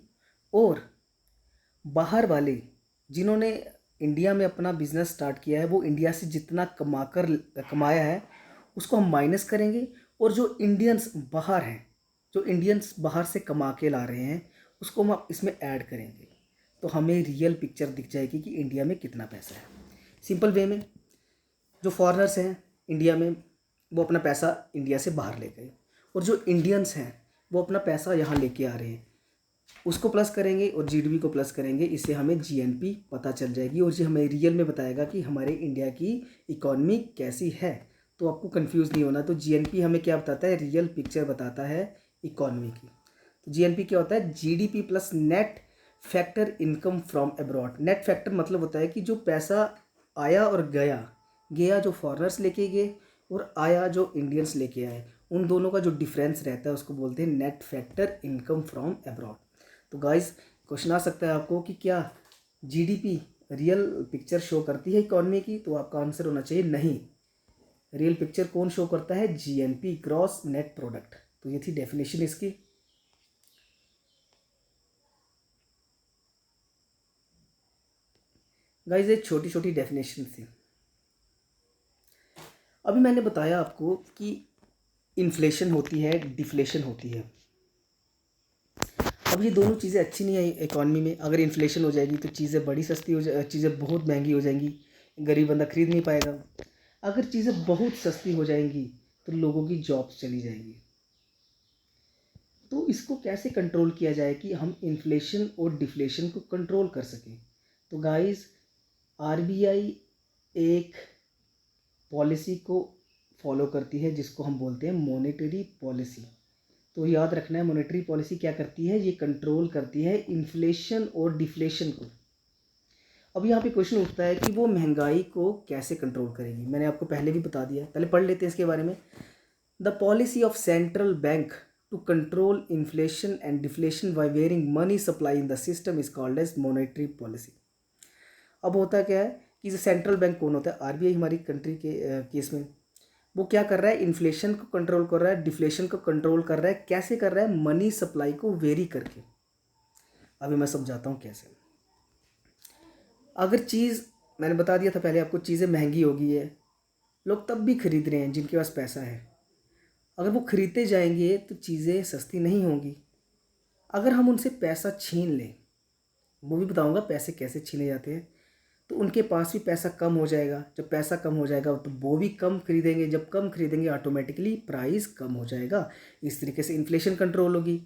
और बाहर वाले जिन्होंने इंडिया में अपना बिजनेस स्टार्ट किया है, वो इंडिया से जितना कमाया है उसको हम माइनस करेंगे, और जो इंडियंस बाहर हैं, जो इंडियंस बाहर से कमा के ला रहे हैं, उसको हम इसमें ऐड करेंगे, तो हमें रियल पिक्चर दिख जाएगी कि इंडिया में कितना पैसा है। सिंपल वे में, जो फॉरेनर्स हैं इंडिया में, वो अपना पैसा इंडिया से बाहर ले गए, और जो इंडियंस हैं वो अपना पैसा यहाँ लेके आ रहे हैं, उसको प्लस करेंगे और जीडीपी को प्लस करेंगे, इससे हमें जीएनपी पता चल जाएगी, और ये हमें रियल में बताएगा कि हमारे इंडिया की इकॉनमी कैसी है। तो आपको कंफ्यूज नहीं होना। तो जीएनपी हमें क्या बताता है? रियल पिक्चर बताता है इकॉनमी की। तो जीएनपी क्या होता है? GDP plus net factor income from abroad. Net factor मतलब होता है कि जो पैसा आया और गया जो फॉरेनर्स लेके गए और आया जो इंडियंस लेके आए, उन दोनों का जो डिफरेंस रहता है उसको बोलते हैं net factor income from abroad. तो गाइस क्वेश्चन आ सकता है आपको कि क्या जीडीपी रियल पिक्चर शो करती है इकॉनमी की? तो आपका आंसर होना चाहिए नहीं। रियल पिक्चर कौन शो करता है? GNP, gross net product. तो ये थी डेफिनेशन इसकी। गाइस ये छोटी छोटी डेफिनेशन थी। अभी मैंने बताया आपको कि इन्फ्लेशन होती है, डिफ्लेशन होती है। अब ये दोनों चीज़ें अच्छी नहीं है इकॉनमी में। अगर इन्फ्लेशन हो जाएगी तो चीज़ें बड़ी सस्ती हो जाए, चीज़ें बहुत महंगी हो जाएंगी, गरीब बंदा खरीद नहीं पाएगा। अगर चीज़ें बहुत सस्ती हो जाएंगी तो लोगों की जॉब्स चली जाएंगी। तो इसको कैसे कंट्रोल किया जाए कि हम इन्फ्लेशन और डिफ्लेशन को कंट्रोल कर सकें? तो गाइस आरबीआई एक पॉलिसी को फॉलो करती है जिसको हम बोलते हैं मॉनेटरी पॉलिसी। तो याद रखना है, मॉनेटरी पॉलिसी क्या करती है? ये कंट्रोल करती है इन्फ्लेशन और डिफ्लेशन को। अब यहाँ पे क्वेश्चन उठता है कि वो महंगाई को कैसे कंट्रोल करेगी। मैंने आपको पहले भी बता दिया, पहले पढ़ लेते हैं इसके बारे में। The policy of central bank to control inflation and deflation by varying money supply in the system is called as monetary policy. अब होता क्या है कि जो सेंट्रल बैंक कौन होता है? आरबीआई हमारी कंट्री के केस में वो क्या कर रहा है? इन्फ्लेशन को कंट्रोल कर रहा है, डिफ्लेशन को कंट्रोल कर रहा है। कैसे कर रहा है? मनी सप्लाई को वेरी करके। अभी मैं समझाता हूँ कैसे। अगर चीज़, मैंने बता दिया था पहले आपको, चीज़ें महंगी हो गई है, लोग तब भी खरीद रहे हैं जिनके पास पैसा है। अगर वो खरीदते जाएंगे तो चीज़ें सस्ती नहीं होंगी। अगर हम उनसे पैसा छीन लें, वो भी बताऊंगा पैसे कैसे छीने जाते हैं, तो उनके पास भी पैसा कम हो जाएगा। जब पैसा कम हो जाएगा तो वो भी कम खरीदेंगे, जब कम खरीदेंगे ऑटोमेटिकली प्राइस कम हो जाएगा। इस तरीके से इन्फ्लेशन कंट्रोल होगी।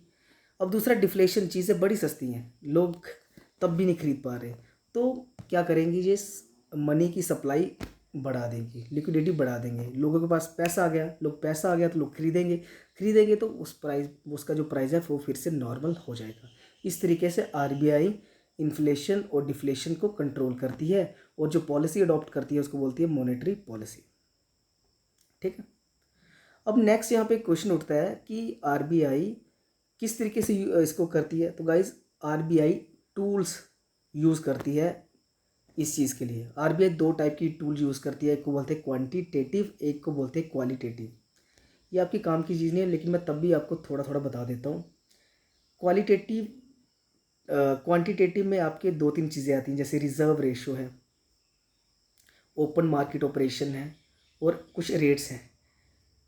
अब दूसरा डिफ्लेशन, चीज़ें बड़ी सस्ती हैं, लोग तब भी नहीं खरीद पा रहे, तो क्या करेंगी, ये मनी की सप्लाई बढ़ा देंगी, लिक्विडिटी बढ़ा देंगे, लोगों के पास पैसा आ गया, पैसा आ गया तो लोग खरीदेंगे तो उस प्राइस, उसका जो प्राइस है वो फिर से नॉर्मल हो जाएगा। इस तरीके से आरबीआई इन्फ्लेशन और डिफ्लेशन को कंट्रोल करती है, और जो पॉलिसी अडॉप्ट करती है उसको बोलती है मॉनेटरी पॉलिसी। ठीक है। अब नेक्स्ट यहाँ पे क्वेश्चन उठता है कि आरबीआई किस तरीके से इसको करती है। तो गाइज आरबीआई टूल्स यूज़ करती है इस चीज़ के लिए। आरबीआई दो टाइप की टूल यूज़ करती है, एक को बोलते हैं क्वांटिटेटिव, एक को बोलते हैं क्वालिटेटिव। ये आपकी काम की चीज़ नहीं है, लेकिन मैं तब भी आपको थोड़ा थोड़ा बता देता हूँ। क्वालिटेटिव क्वांटिटेटिव में आपके दो तीन चीज़ें आती हैं, जैसे रिजर्व रेशो है, ओपन मार्केट ऑपरेशन है, और कुछ रेट्स हैं।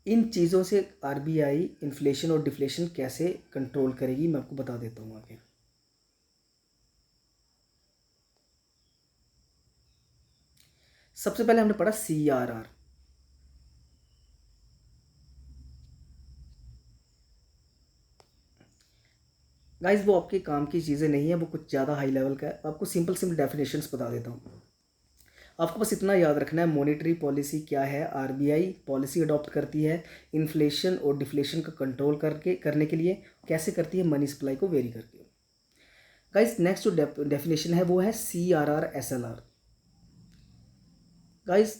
इन चीज़ों से आरबीआई इन्फ्लेशन और डिफ्लेशन कैसे कंट्रोल करेगी मैं आपको बता देता हूँ आगे। सबसे पहले हमने पढ़ा CRR। गाइस वो आपके काम की चीज़ें नहीं है, वो कुछ ज़्यादा हाई लेवल का है। आपको सिंपल डेफिनेशंस बता देता हूँ। आपको बस इतना याद रखना है, मॉनेटरी पॉलिसी क्या है। आरबीआई पॉलिसी अडॉप्ट करती है इन्फ्लेशन और डिफ्लेशन का कंट्रोल करने के लिए। कैसे करती है? मनी सप्लाई को वेरी करके। गाइस नेक्स्ट जो डेफिनेशन है वो है CRR SLR। गाइस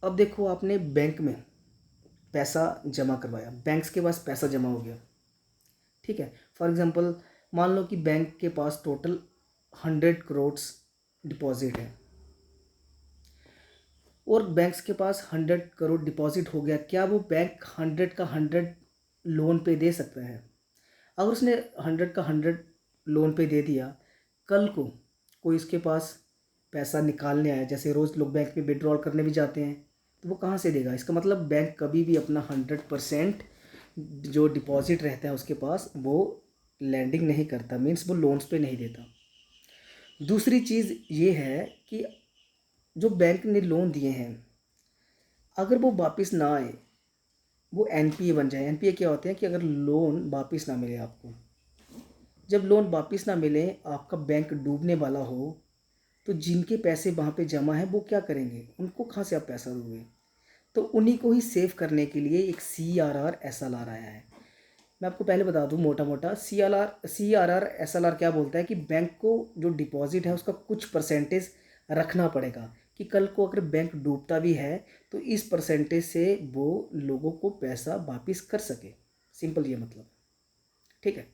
अब देखो, आपने बैंक में पैसा जमा करवाया, बैंक्स के पास पैसा जमा हो गया, ठीक है। फॉर एग्जांपल मान लो कि बैंक के पास टोटल 100 करोड़ डिपॉजिट है, और बैंक्स के पास 100 करोड़ डिपॉजिट हो गया। क्या वो बैंक 100 का 100 लोन पे दे सकता है? अगर उसने 100 का 100 लोन पे दे दिया, कल को कोई इसके पास पैसा निकालने आया, जैसे रोज़ लोग बैंक में विड्रॉल करने भी जाते हैं, तो वो कहाँ से देगा? इसका मतलब बैंक कभी भी अपना 100% जो डिपॉजिट रहता है उसके पास वो लैंडिंग नहीं करता, मीन्स वो लोन्स पे नहीं देता। दूसरी चीज़ ये है कि जो बैंक ने लोन दिए हैं, अगर वो वापस ना आए, वो एनपीए बन जाए। एनपीए क्या होते हैं कि अगर लोन वापस ना मिले आपको, जब लोन वापस ना मिले, आपका बैंक डूबने वाला हो, तो जिनके पैसे वहाँ पे जमा है वो क्या करेंगे? उनको कहाँ से आप पैसा दोगे? तो उन्हीं को ही सेव करने के लिए एक CRR SLR आया है। मैं आपको पहले बता दूं मोटा मोटा, CRR SLR क्या बोलता है कि बैंक को जो डिपॉजिट है उसका कुछ परसेंटेज रखना पड़ेगा, कि कल को अगर बैंक डूबता भी है तो इस परसेंटेज से वो लोगों को पैसा वापस कर सके। सिंपल ये मतलब, ठीक है।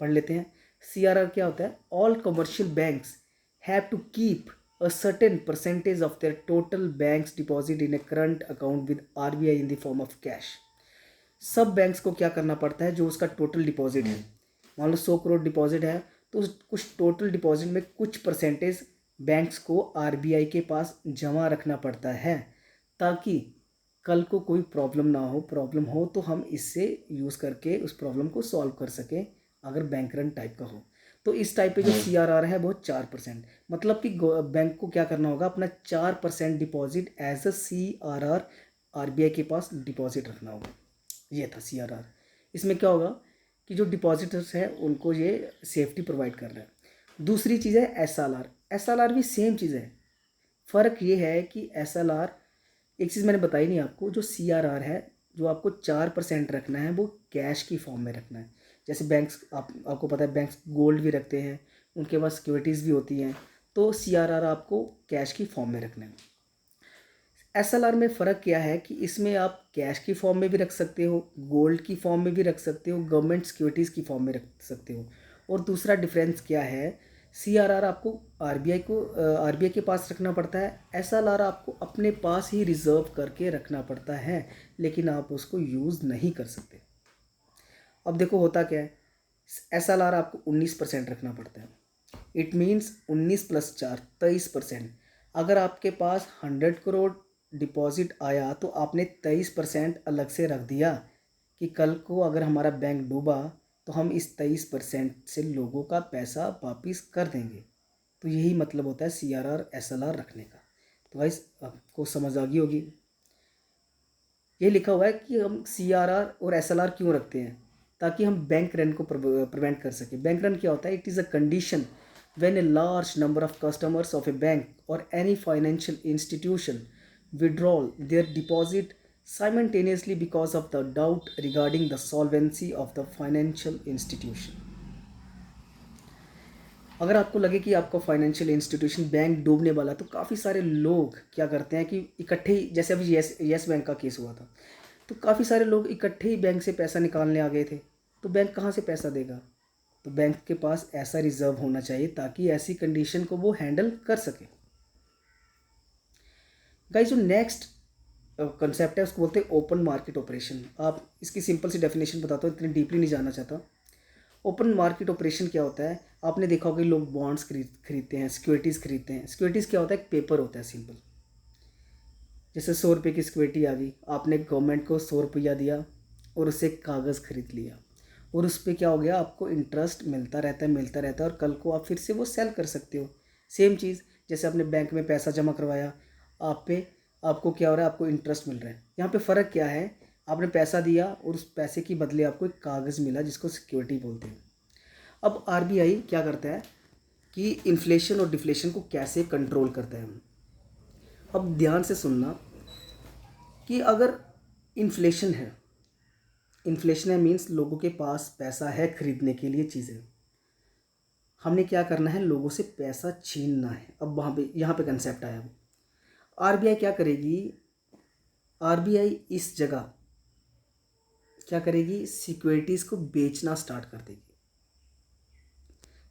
पढ़ लेते हैं। CRR क्या होता है? All commercial banks have to keep a certain percentage of their total bank's deposit in a current account with RBI in the form of cash। सब बैंक्स को क्या करना पड़ता है? जो उसका टोटल डिपॉजिट है, मान लो 100 करोड़ डिपॉजिट है, तो उस कुछ टोटल डिपॉजिट में कुछ परसेंटेज बैंक्स को आरबीआई के पास जमा रखना पड़ता है, ताकि कल को कोई प्रॉब्लम ना हो। प्रॉब्लम हो तो हम इससे यूज़ करके उस प्रॉब्लम को सॉल्व कर सकें, अगर बैंक रन टाइप का हो। तो इस टाइप पे जो CRR है वो 4%, मतलब कि बैंक को क्या करना होगा? अपना 4% deposit as a CRR RBI के पास डिपॉजिट रखना होगा। ये था CRR। इसमें क्या होगा कि जो डिपॉजिटर्स हैं उनको ये सेफ्टी प्रोवाइड कर रहा है। दूसरी चीज़ है SLR। SLR भी सेम चीज़ है। फ़र्क ये है कि SLR, एक चीज़ मैंने बताई नहीं आपको, जो CRR है, जो आपको 4% रखना है वो कैश की फॉर्म में रखना है। जैसे बैंक्स, आपको पता है बैंक्स गोल्ड भी रखते हैं, उनके पास सिक्योरिटीज़ भी होती हैं, तो CRR आपको कैश की फॉर्म में रखना है। SLR में फ़र्क क्या है कि इसमें आप कैश की फॉर्म में भी रख सकते हो, गोल्ड की फॉर्म में भी रख सकते हो, गवर्नमेंट सिक्योरिटीज़ की फॉर्म में रख सकते हो। और दूसरा डिफरेंस क्या है? CRR आपको आरबीआई के पास रखना पड़ता है, SLR आपको अपने पास ही रिजर्व करके रखना पड़ता है, लेकिन आप उसको यूज़ नहीं कर सकते। अब देखो होता क्या है, SLR आपको 19% रखना पड़ता है। It means 19 + 4 23%। अगर आपके पास 100 करोड़ डिपॉजिट आया तो आपने 23% अलग से रख दिया, कि कल को अगर हमारा बैंक डूबा तो हम इस 23% से लोगों का पैसा वापिस कर देंगे। तो यही मतलब होता है CRR SLR रखने का। तो गाइस आपको समझ आ गई होगी। ये लिखा हुआ है कि हम CRR और SLR क्यों रखते हैं, ताकि हम बैंक रन को प्रिवेंट कर सकें। बैंक रन क्या होता है? It is a condition when a large number of customers of a bank or any financial institution withdraw their deposit simultaneously because of the doubt regarding the solvency of the financial institution. अगर आपको लगे कि आपका financial institution bank डूबने वाला है, तो काफ़ी सारे लोग क्या करते हैं कि इकट्ठे ही, जैसे अभी यस बैंक का केस हुआ था, तो काफ़ी सारे लोग इकट्ठे ही बैंक से पैसा निकालने आ गए थे। तो बैंक कहाँ से पैसा देगा? तो बैंक के पास ऐसा रिजर्व होना चाहिए ताकि ऐसी कंडीशन को वो हैंडल कर सके। गाइस, जो नेक्स्ट कंसेप्ट है उसको बोलते हैं ओपन मार्केट ऑपरेशन। आप इसकी सिंपल सी डेफिनेशन बताता हूँ, इतनी डीपली नहीं जाना चाहता। ओपन मार्केट ऑपरेशन क्या होता है? आपने देखा होगा कि लोग बॉन्ड्स खरीदते हैं, सिक्योरिटीज़ खरीदते हैं। सिक्योरिटीज़ क्या होता है? एक पेपर होता है सिंपल। जैसे 100 रुपये की सिक्योरिटी आ गई, आपने गवर्नमेंट को 100 रुपया दिया और उससे कागज़ खरीद लिया, और उस पर क्या हो गया, आपको इंटरेस्ट मिलता रहता है और कल को आप फिर से वो सेल कर सकते हो। सेम चीज़, जैसे आपने बैंक में पैसा जमा करवाया, आपको क्या हो रहा है, आपको इंटरेस्ट मिल रहा है। यहाँ पे फ़र्क क्या है? आपने पैसा दिया और उस पैसे की बदले आपको एक कागज़ मिला जिसको सिक्योरिटी बोलते हैं। अब आरबीआई क्या करता है कि इन्फ्लेशन और डिफ्लेशन को कैसे कंट्रोल करता है। अब ध्यान से सुनना कि अगर इन्फ्लेशन है मीन्स लोगों के पास पैसा है खरीदने के लिए चीज़ें, हमने क्या करना है, लोगों से पैसा छीनना है। अब यहाँ पे कंसेप्ट आया। आरबीआई क्या करेगी? आरबीआई इस जगह क्या करेगी, सिक्योरिटीज़ को बेचना स्टार्ट कर देगी।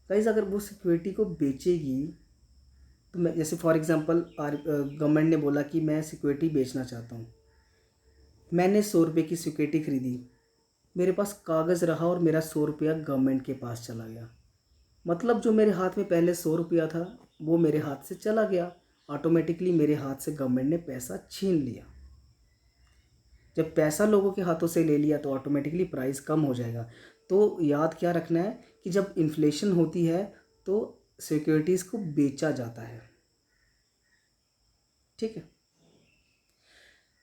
गाइस, अगर वो सिक्योरिटी को बेचेगी तो मैं, जैसे फॉर एग्जांपल गवर्नमेंट ने बोला कि मैं सिक्योरिटी बेचना चाहता हूँ, मैंने 100 रुपये की सिक्योरिटी खरीदी, मेरे पास कागज़ रहा और मेरा 100 रुपया गवर्नमेंट के पास चला गया। मतलब जो मेरे हाथ में पहले 100 रुपया था वो मेरे हाथ से चला गया, ऑटोमेटिकली मेरे हाथ से गवर्नमेंट ने पैसा छीन लिया। जब पैसा लोगों के हाथों से ले लिया तो ऑटोमेटिकली प्राइस कम हो जाएगा। तो याद क्या रखना है कि जब इन्फ्लेशन होती है तो सिक्योरिटीज़ को बेचा जाता है, ठीक है।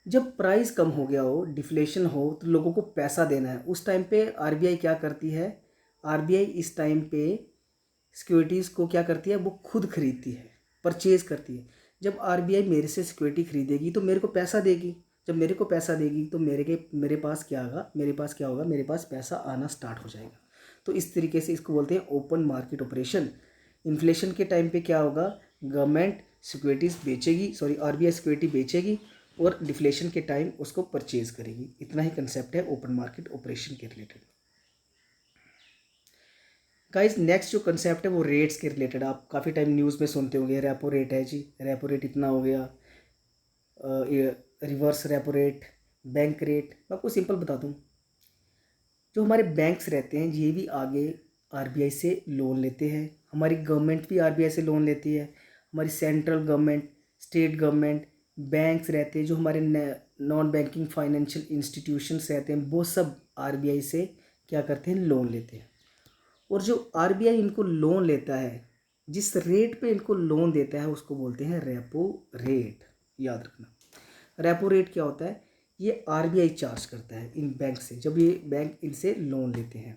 जब प्राइस कम हो गया हो, डिफ्लेशन हो, तो लोगों को पैसा देना है। उस टाइम पे आरबीआई क्या करती है? आरबीआई इस टाइम पे सिक्योरिटीज़ को क्या करती है, वो खुद खरीदती है, परचेज़ करती है। जब आरबीआई मेरे से सिक्योरिटी खरीदेगी तो मेरे को पैसा देगी। जब मेरे को पैसा देगी तो मेरे पास क्या होगा, मेरे पास पैसा आना स्टार्ट हो जाएगा। तो इस तरीके से इसको बोलते हैं ओपन मार्केट ऑपरेशन। इन्फ्लेशन के टाइम पे क्या होगा, गवर्नमेंट सिक्योरिटीज़ बेचेगी, आरबीआई सिक्योरिटी बेचेगी और डिफ्लेशन के टाइम उसको परचेज करेगी। इतना ही कंसेप्ट है ओपन मार्केट ऑपरेशन के रिलेटेड। गाइस, नेक्स्ट जो कंसेप्ट है वो रेट्स के रिलेटेड। आप काफ़ी टाइम न्यूज़ में सुनते होंगे, रेपो रेट है जी, रेपो रेट इतना हो गया, reverse repo rate, bank rate. मैं आपको सिंपल बता दूं, जो हमारे बैंक्स रहते हैं ये भी आगे आरबीआई से लोन लेते हैं, हमारी गवर्नमेंट भी आरबीआई से लोन लेती है, हमारी central government, state government, banks रहते हैं, जो हमारे नॉन बैंकिंग फाइनेंशियल इंस्टीट्यूशंस रहते हैं, वो सब आरबीआई से क्या करते हैं, लोन लेते हैं। और जो आरबीआई इनको लोन लेता है, जिस रेट पे इनको लोन देता है उसको बोलते हैं रेपो रेट। याद रखना, रेपो रेट क्या होता है, ये आरबीआई चार्ज करता है इन बैंक से जब ये बैंक इनसे लोन लेते हैं।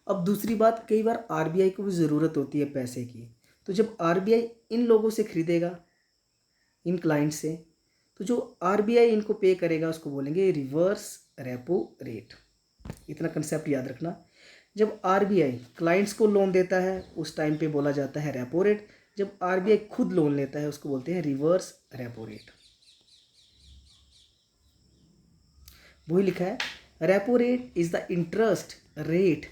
अब दूसरी बात, कई बार आरबीआई को भी ज़रूरत होती है पैसे की, तो जब आरबीआई इन लोगों से खरीदेगा, इन क्लाइंट से, तो जो आरबीआई इनको पे करेगा उसको बोलेंगे रिवर्स रेपो रेट। इतना कंसेप्ट याद रखना। जब आरबीआई क्लाइंट्स को लोन देता है उस टाइम पे बोला जाता है रेपो रेट, जब आरबीआई खुद लोन लेता है उसको बोलते हैं रिवर्स रेपो रेट। वही लिखा है, repo rate is the interest rate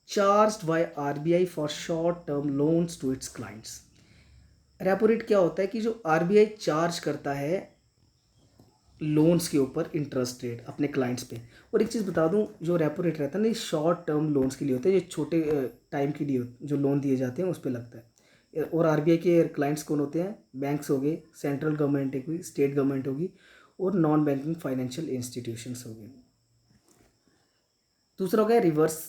charged by RBI for short term loans to its clients. Repo rate क्या होता है कि जो आरबीआई चार्ज करता है लोन्स के ऊपर इंटरेस्ट रेट अपने क्लाइंट्स पे। और एक चीज़ बता दूं, जो रेपो रेट रहता है ना, ये शॉर्ट टर्म लोन्स के लिए होते हैं, ये छोटे टाइम के लिए जो लोन दिए जाते हैं उस पर लगता है। और आरबीआई के क्लाइंट्स कौन होते हैं? बैंक्स हो गए, सेंट्रल गवर्नमेंट होगी, स्टेट गवर्नमेंट होगी, और नॉन बैंकिंग फाइनेंशियल इंस्टीट्यूशंस हो गए। दूसरा हो गया रिवर्स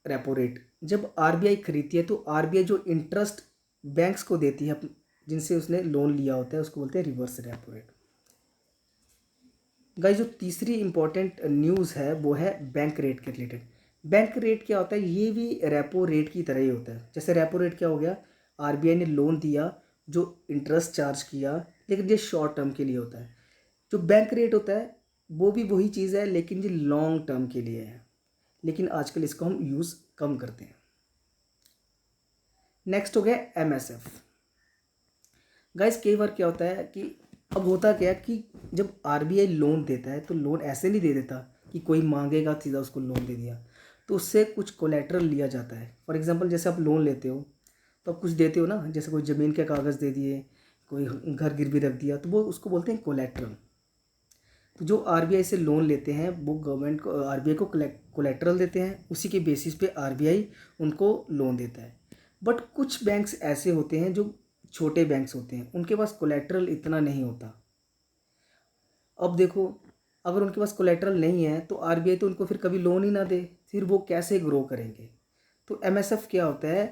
रेपो रेट। जब आरबीआई खरीदती है तो आरबीआई जो इंटरेस्ट बैंक्स को देती है जिनसे उसने लोन लिया होता है उसको बोलते हैं रिवर्स रेपो रेट। गाइस, जो तीसरी इंपॉर्टेंट न्यूज़ है वो है बैंक रेट के रिलेटेड। बैंक रेट क्या होता है, ये भी रेपो रेट की तरह ही होता है। जैसे रेपो रेट क्या हो गया, आरबीआई ने लोन दिया जो इंटरेस्ट चार्ज किया, लेकिन ये शॉर्ट टर्म के लिए होता है। जो बैंक रेट होता है वो भी वही चीज़ है, लेकिन ये लॉन्ग टर्म के लिए है, लेकिन आजकल इसको हम यूज़ कम करते हैं। नेक्स्ट हो गया एमएसएफ। गाइस कई बार क्या होता है कि अब होता क्या है कि जब आरबीआई लोन देता है तो लोन ऐसे नहीं दे देता कि कोई मांगेगा सीधा उसको लोन दे दिया, तो उससे कुछ कोलेट्रल लिया जाता है। फॉर एग्जांपल जैसे आप लोन लेते हो तो आप कुछ देते हो ना, जैसे कोई ज़मीन के कागज़ दे दिए, कोई घर गिरवी रख दिया, तो वो उसको बोलते हैं कोलेट्रल। तो जो आरबीआई से लोन लेते हैं वो गवर्नमेंट को, आरबीआई को कोलेट्रल देते हैं, उसी के बेसिस पे आरबीआई उनको लोन देता है। बट कुछ बैंक्स ऐसे होते हैं जो छोटे बैंक्स होते हैं, उनके पास कोलेट्रल इतना नहीं होता। अब देखो, अगर उनके पास कोलेट्रल नहीं है तो आरबीआई तो उनको फिर कभी लोन ही ना दे, फिर वो कैसे ग्रो करेंगे। तो एमएसएफ क्या होता है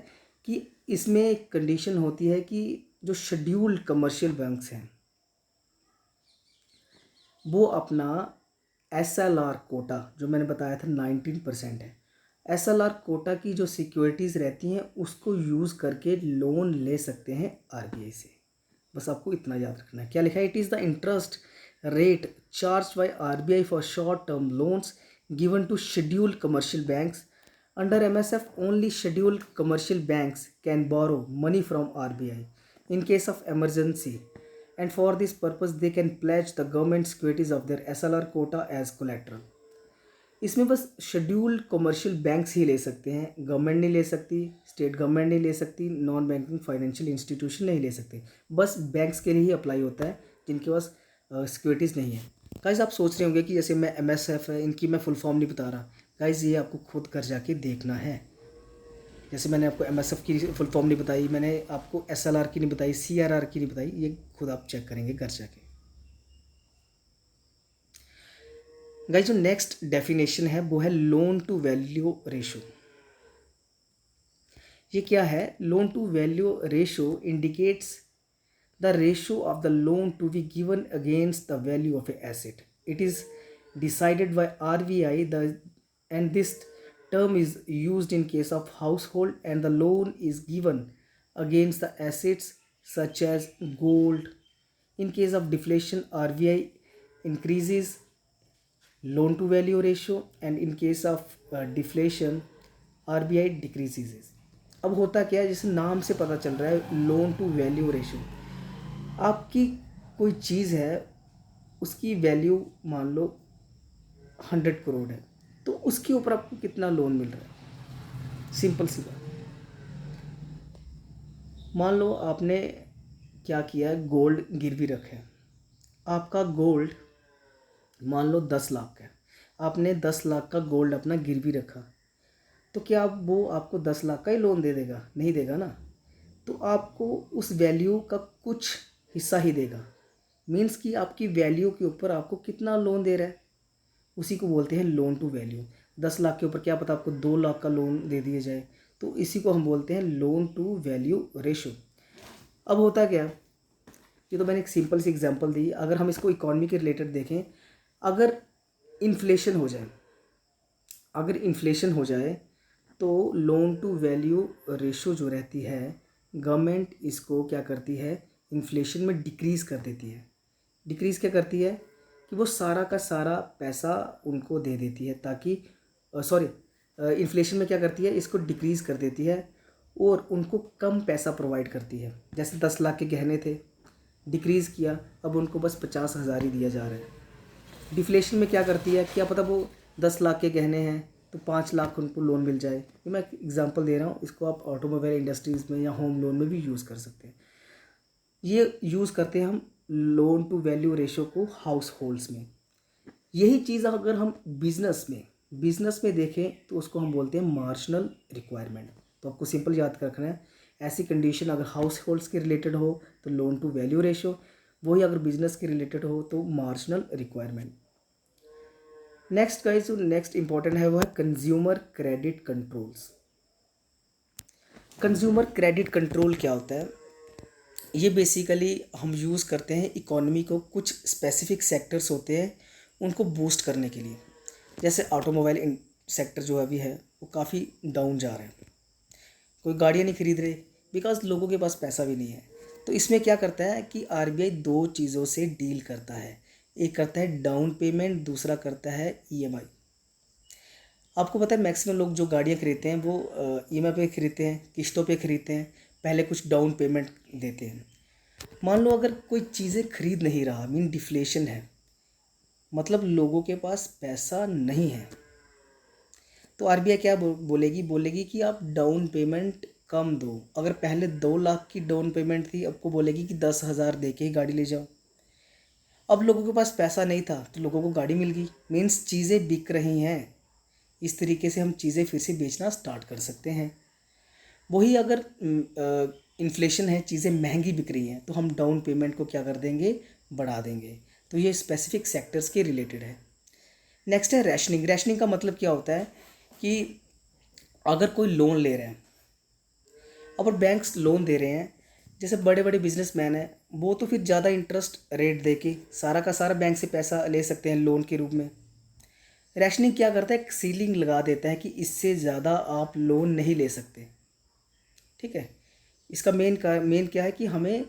कि इसमें एक कंडीशन होती है कि जो शेड्यूल्ड कमर्शियल बैंक्स हैं वो अपना एसएलआर कोटा, जो मैंने बताया था 19% है, एसएलआर कोटा की जो सिक्योरिटीज़ रहती हैं उसको यूज़ करके लोन ले सकते हैं आरबीआई से। बस आपको इतना याद रखना है। क्या लिखा है, it is the interest rate charge by RBI for short term loans given to scheduled commercial banks under MSF. Only scheduled commercial banks can borrow money from RBI in case of emergency, and for this purpose they can pledge the government securities of their SLR quota as collateral। इसमें बस scheduled commercial banks ही ले सकते हैं, government नहीं ले सकती, state government नहीं ले सकती, नॉन बैंकिंग फाइनेंशियल इंस्टीट्यूशन नहीं ले सकते। बस बैंक्स के लिए ही अप्लाई होता है जिनके पास सिक्योरिटीज़ नहीं है। गाइस आप सोच रहे होंगे कि जैसे मैं एमएसएफ है इनकी मैं फुल फॉर्म नहीं बता रहा, गाइस ये आपको खुद घर जाके देखना है। जैसे मैंने आपको एमएसएफ की फुल फॉर्म नहीं बताई, मैंने आपको एसएलआर की नहीं बताई, सीआरआर की नहीं बताई, ये खुद आप चेक करेंगे घर जाके। गाइस जो नेक्स्ट डेफिनेशन है वो है लोन टू वैल्यू रेशो। ये क्या है, loan to value ratio indicates the ratio of the loan to be given against the value of a asset. It is decided by RBI and this term is used in case of household and the loan is given against the assets such as gold. In case of deflation, RBI increases loan to value ratio and in case of deflation RBI decreases। अब होता क्या है, जैसे नाम से पता चल रहा है लोन टू वैल्यू रेशो, आपकी कोई चीज़ है उसकी वैल्यू मान लो 100 करोड़ है, तो उसके ऊपर आपको कितना लोन मिल रहा है। सिंपल सी बात, मान लो आपने क्या किया है, गोल्ड गिरवी रखा है, आपका गोल्ड मान लो 10 लाख का है, आपने 10 लाख का गोल्ड अपना गिरवी रखा, तो क्या वो आपको 10 लाख का ही लोन दे देगा, नहीं देगा ना। तो आपको उस वैल्यू का कुछ हिस्सा ही देगा, मीन्स कि आपकी वैल्यू के ऊपर आपको कितना लोन दे रहा है, उसी को बोलते हैं लोन टू वैल्यू। 10 लाख के ऊपर क्या पता आपको 2 लाख का लोन दे दिया जाए, तो इसी को हम बोलते हैं लोन टू वैल्यू रेशो। अब होता क्या, ये तो मैंने एक सिंपल सी एग्जांपल दी, अगर हम इसको इकॉनमी के रिलेटेड देखें, अगर इन्फ्लेशन हो जाए, अगर इन्फ्लेशन हो जाए तो लोन टू वैल्यू रेशो जो रहती है, गवर्नमेंट इसको क्या करती है, इन्फ्लेशन में डिक्रीज़ कर देती है। डिक्रीज़ क्या करती है कि वो सारा का सारा पैसा उनको दे देती है, ताकि इन्फ्लेशन में क्या करती है, इसको डिक्रीज़ कर देती है और उनको कम पैसा प्रोवाइड करती है। जैसे 10 लाख के गहने थे, डिक्रीज़ किया, अब उनको बस 50,000 ही दिया जा रहा है। डिफ्लेशन में क्या करती है, क्या पता वो 10 लाख के गहने हैं तो 5 लाख उनको लोन मिल जाए। ये मैं एग्जांपल दे रहा हूँ, इसको आप ऑटोमोबाइल इंडस्ट्रीज़ में या होम लोन में भी यूज़ कर सकते हैं। ये यूज़ करते हैं हम लोन टू वैल्यू रेशो को हाउस होल्ड्स में। यही चीज़ अगर हम बिजनेस में देखें तो उसको हम बोलते हैं मार्जिनल रिक्वायरमेंट। तो आपको सिंपल याद रखना है, ऐसी कंडीशन अगर हाउस होल्ड्स के रिलेटेड हो तो लोन टू वैल्यू रेशो, वही अगर बिजनेस के रिलेटेड हो तो मार्जिनल रिक्वायरमेंट। नेक्स्ट गाइस, जो नेक्स्ट इंपॉर्टेंट है वो है consumer credit controls. Consumer credit control क्या होता है, ये बेसिकली हम यूज़ करते हैं इकोनॉमी को, कुछ स्पेसिफिक सेक्टर्स होते हैं उनको बूस्ट करने के लिए। जैसे ऑटोमोबाइल सेक्टर जो अभी है वो काफ़ी डाउन जा रहा है। कोई गाड़ियाँ नहीं खरीद रहे बिकॉज लोगों के पास पैसा भी नहीं है। तो इसमें क्या करता है कि आरबीआई दो चीज़ों से डील करता है, एक करता है डाउन पेमेंट, दूसरा करता है ईएमआई। आपको पता है मैक्सिमम लोग जो गाड़ियाँ खरीदते हैं वो ईएमआई पे खरीदते हैं, किस्तों पे खरीदते हैं, पहले कुछ डाउन पेमेंट देते हैं। मान लो अगर कोई चीज़ें खरीद नहीं रहा, मीन डिफ्लेशन है, मतलब लोगों के पास पैसा नहीं है, तो आरबीआई क्या बोलेगी कि आप डाउन पेमेंट कम दो। अगर पहले 2 लाख की डाउन पेमेंट थी, आपको बोलेगी कि 10,000 दे के ही गाड़ी ले जाओ। अब लोगों के पास पैसा नहीं था तो लोगों को गाड़ी मिल गई, मीन्स चीज़ें बिक रही हैं। इस तरीके से हम चीज़ें फिर से बेचना स्टार्ट कर सकते हैं। वही अगर इन्फ्लेशन है, चीज़ें महंगी बिक रही हैं, तो हम डाउन पेमेंट को क्या कर देंगे, बढ़ा देंगे। तो ये स्पेसिफिक सेक्टर्स के रिलेटेड है। नेक्स्ट है रैशनिंग। रैशनिंग का मतलब क्या होता है कि अगर कोई लोन ले रहे हैं, अगर बैंक्स लोन दे रहे हैं, जैसे बड़े बड़े बिजनेसमैन हैं, वो तो फिर ज़्यादा इंटरेस्ट रेट दे के सारा का सारा बैंक से पैसा ले सकते हैं लोन के रूप में। रैशनिंग क्या करता है, एक सीलिंग लगा देता है कि इससे ज़्यादा आप लोन नहीं ले सकते। ठीक है, इसका मेन क्या है कि हमें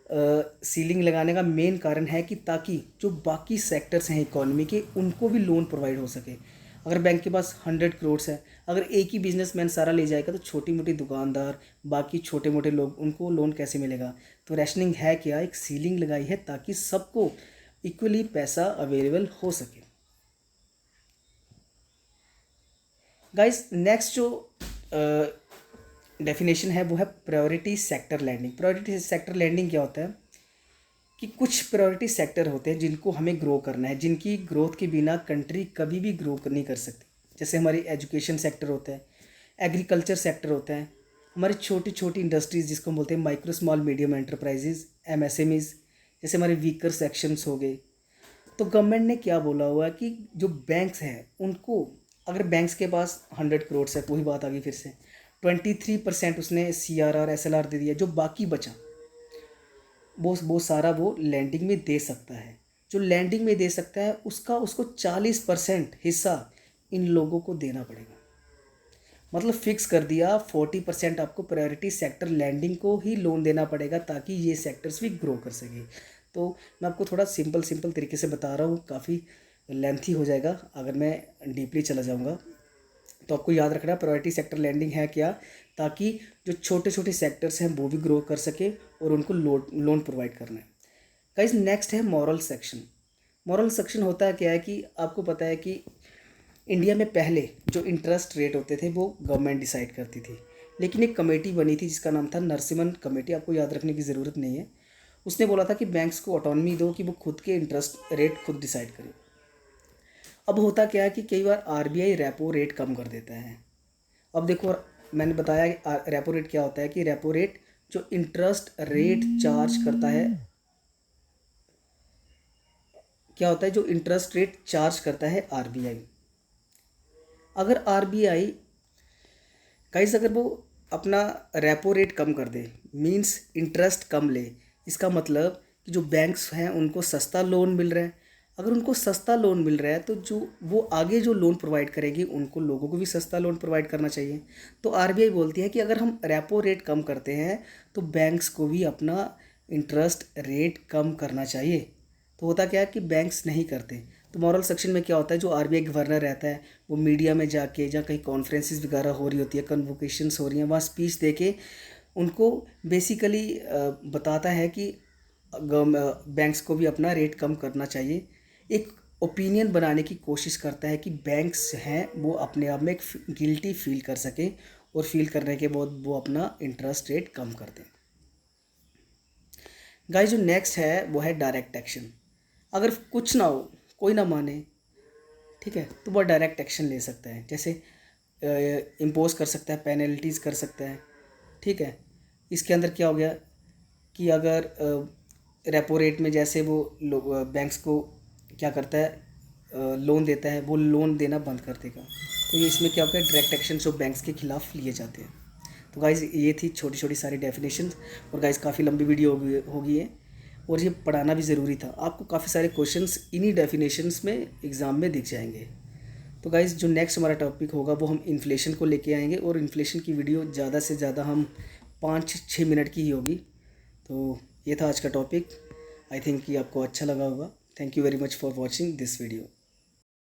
सीलिंग लगाने का मेन कारण है कि ताकि जो बाकी सेक्टर्स हैं इकोनॉमी के, उनको भी लोन प्रोवाइड हो सके। अगर बैंक के पास 100 करोड़ है, अगर एक ही बिजनेसमैन सारा ले जाएगा तो छोटी मोटी दुकानदार, बाकी छोटे मोटे लोग, उनको लोन कैसे मिलेगा। तो रैशनिंग है क्या, एक सीलिंग लगाई है ताकि सबको इक्वली पैसा अवेलेबल हो सके। गाइस नेक्स्ट जो डेफिनेशन है वो है priority sector lending. Priority sector lending क्या होता है कि कुछ प्रायोरिटी सेक्टर होते हैं जिनको हमें ग्रो करना है, जिनकी ग्रोथ के बिना कंट्री कभी भी ग्रो नहीं कर सकती। जैसे हमारी एजुकेशन सेक्टर होता है, एग्रीकल्चर सेक्टर होता है, हमारी छोटी छोटी इंडस्ट्रीज़ जिसको हम बोलते हैं micro small medium enterprises, MSMEs, जैसे हमारे वीकर सेक्शंस हो गए। तो गवर्नमेंट ने क्या बोला हुआ है कि जो बैंक्स हैं उनको, अगर बैंक्स के पास 100 करोड़ है, वही बात आ गई फिर से, 23% उसने CRR SLR दे दिया, जो बाकी बचा वो सारा वो लैंडिंग में दे सकता है। जो लैंडिंग में दे सकता है उसका उसको 40% हिस्सा इन लोगों को देना पड़ेगा। मतलब फिक्स कर दिया 40% आपको प्रायोरिटी सेक्टर लैंडिंग को ही लोन देना पड़ेगा ताकि ये सेक्टर्स भी ग्रो कर सके। तो मैं आपको थोड़ा सिंपल तरीके से बता रहा हूँ, काफ़ी लेंथी हो जाएगा अगर मैं डीपली चला जाऊँगा। तो आपको याद रखना प्रायोरिटी सेक्टर लैंडिंग है क्या, ताकि जो छोटे छोटे सेक्टर्स हैं वो भी ग्रो कर सके और उनको लोन प्रोवाइड करना है। गाइस नेक्स्ट है मॉरल सेक्शन। मॉरल सेक्शन होता है क्या है कि आपको पता है कि इंडिया में पहले जो इंटरेस्ट रेट होते थे वो गवर्नमेंट डिसाइड करती थी, लेकिन एक कमेटी बनी थी जिसका नाम था नरसिम्हन कमेटी, आपको याद रखने की ज़रूरत नहीं है। उसने बोला था कि बैंक्स को ऑटोनॉमी दो कि वो खुद के इंटरेस्ट रेट खुद डिसाइड करें। अब होता क्या है कि कई बार आरबीआई रेपो रेट कम कर देता है। अब देखो मैंने बताया कि रेपो रेट क्या होता है कि रेपो रेट जो इंटरेस्ट रेट चार्ज करता है, क्या होता है, जो इंटरेस्ट रेट चार्ज करता है आरबीआई। अगर आरबीआई गाइस अगर वो अपना रेपो रेट कम कर दे, मींस इंटरेस्ट कम ले, इसका मतलब कि जो बैंक्स हैं उनको सस्ता लोन मिल रहा है। अगर उनको सस्ता लोन मिल रहा है तो जो वो आगे जो लोन प्रोवाइड करेंगे उनको लोगों को भी सस्ता लोन प्रोवाइड करना चाहिए। तो आरबीआई बोलती है कि अगर हम रेपो रेट कम करते हैं तो बैंक्स को भी अपना इंटरेस्ट रेट कम करना चाहिए। तो होता क्या है कि बैंक्स नहीं करते। तो मॉरल सेक्शन में क्या होता है, जो आरबीआई गवर्नर रहता है वो मीडिया में जाके, जहाँ कहीं कॉन्फ्रेंसेस वगैरह हो रही होती है, कन्वोकेशंस हो रही हैं, वहाँ स्पीच दे के उनको बेसिकली बताता है कि बैंक्स को भी अपना रेट कम करना चाहिए। एक ओपिनियन बनाने की कोशिश करता है कि बैंक्स हैं वो अपने आप में एक गिल्टी फील कर सके और फील करने के बाद वो अपना इंटरेस्ट रेट कम कर दें। गाइस जो नेक्स्ट है वो है डायरेक्ट एक्शन। अगर कुछ ना हो, कोई ना माने, ठीक है, तो वह डायरेक्ट एक्शन ले सकता है, जैसे इम्पोज कर सकता है, पेनल्टीज़ कर सकता है। ठीक है, इसके अंदर क्या हो गया कि अगर रेपो रेट में जैसे वो बैंक्स को क्या करता है, लोन देता है, वो लोन देना बंद कर देगा। तो ये इसमें क्या होता है, डायरेक्ट एक्शन जो बैंक्स के खिलाफ लिए जाते हैं। तो गाइज़ ये थी छोटी छोटी सारी डेफिनेशंस। और गाइज़ काफ़ी लंबी वीडियो होगी है और ये पढ़ाना भी ज़रूरी था। आपको काफ़ी सारे क्वेश्चंस इन्हीं डेफिनेशंस में एग्ज़ाम में दिख जाएंगे। तो गाइज़ जो नेक्स्ट हमारा टॉपिक होगा वो हम इन्फ्लेशन को लेके आएंगे, और इन्फ्लेशन की वीडियो ज़्यादा से ज़्यादा हम 5-6 मिनट की ही होगी। तो ये था आज का टॉपिक। आई थिंक कि आपको अच्छा लगा होगा। Thank you very much for watching this video.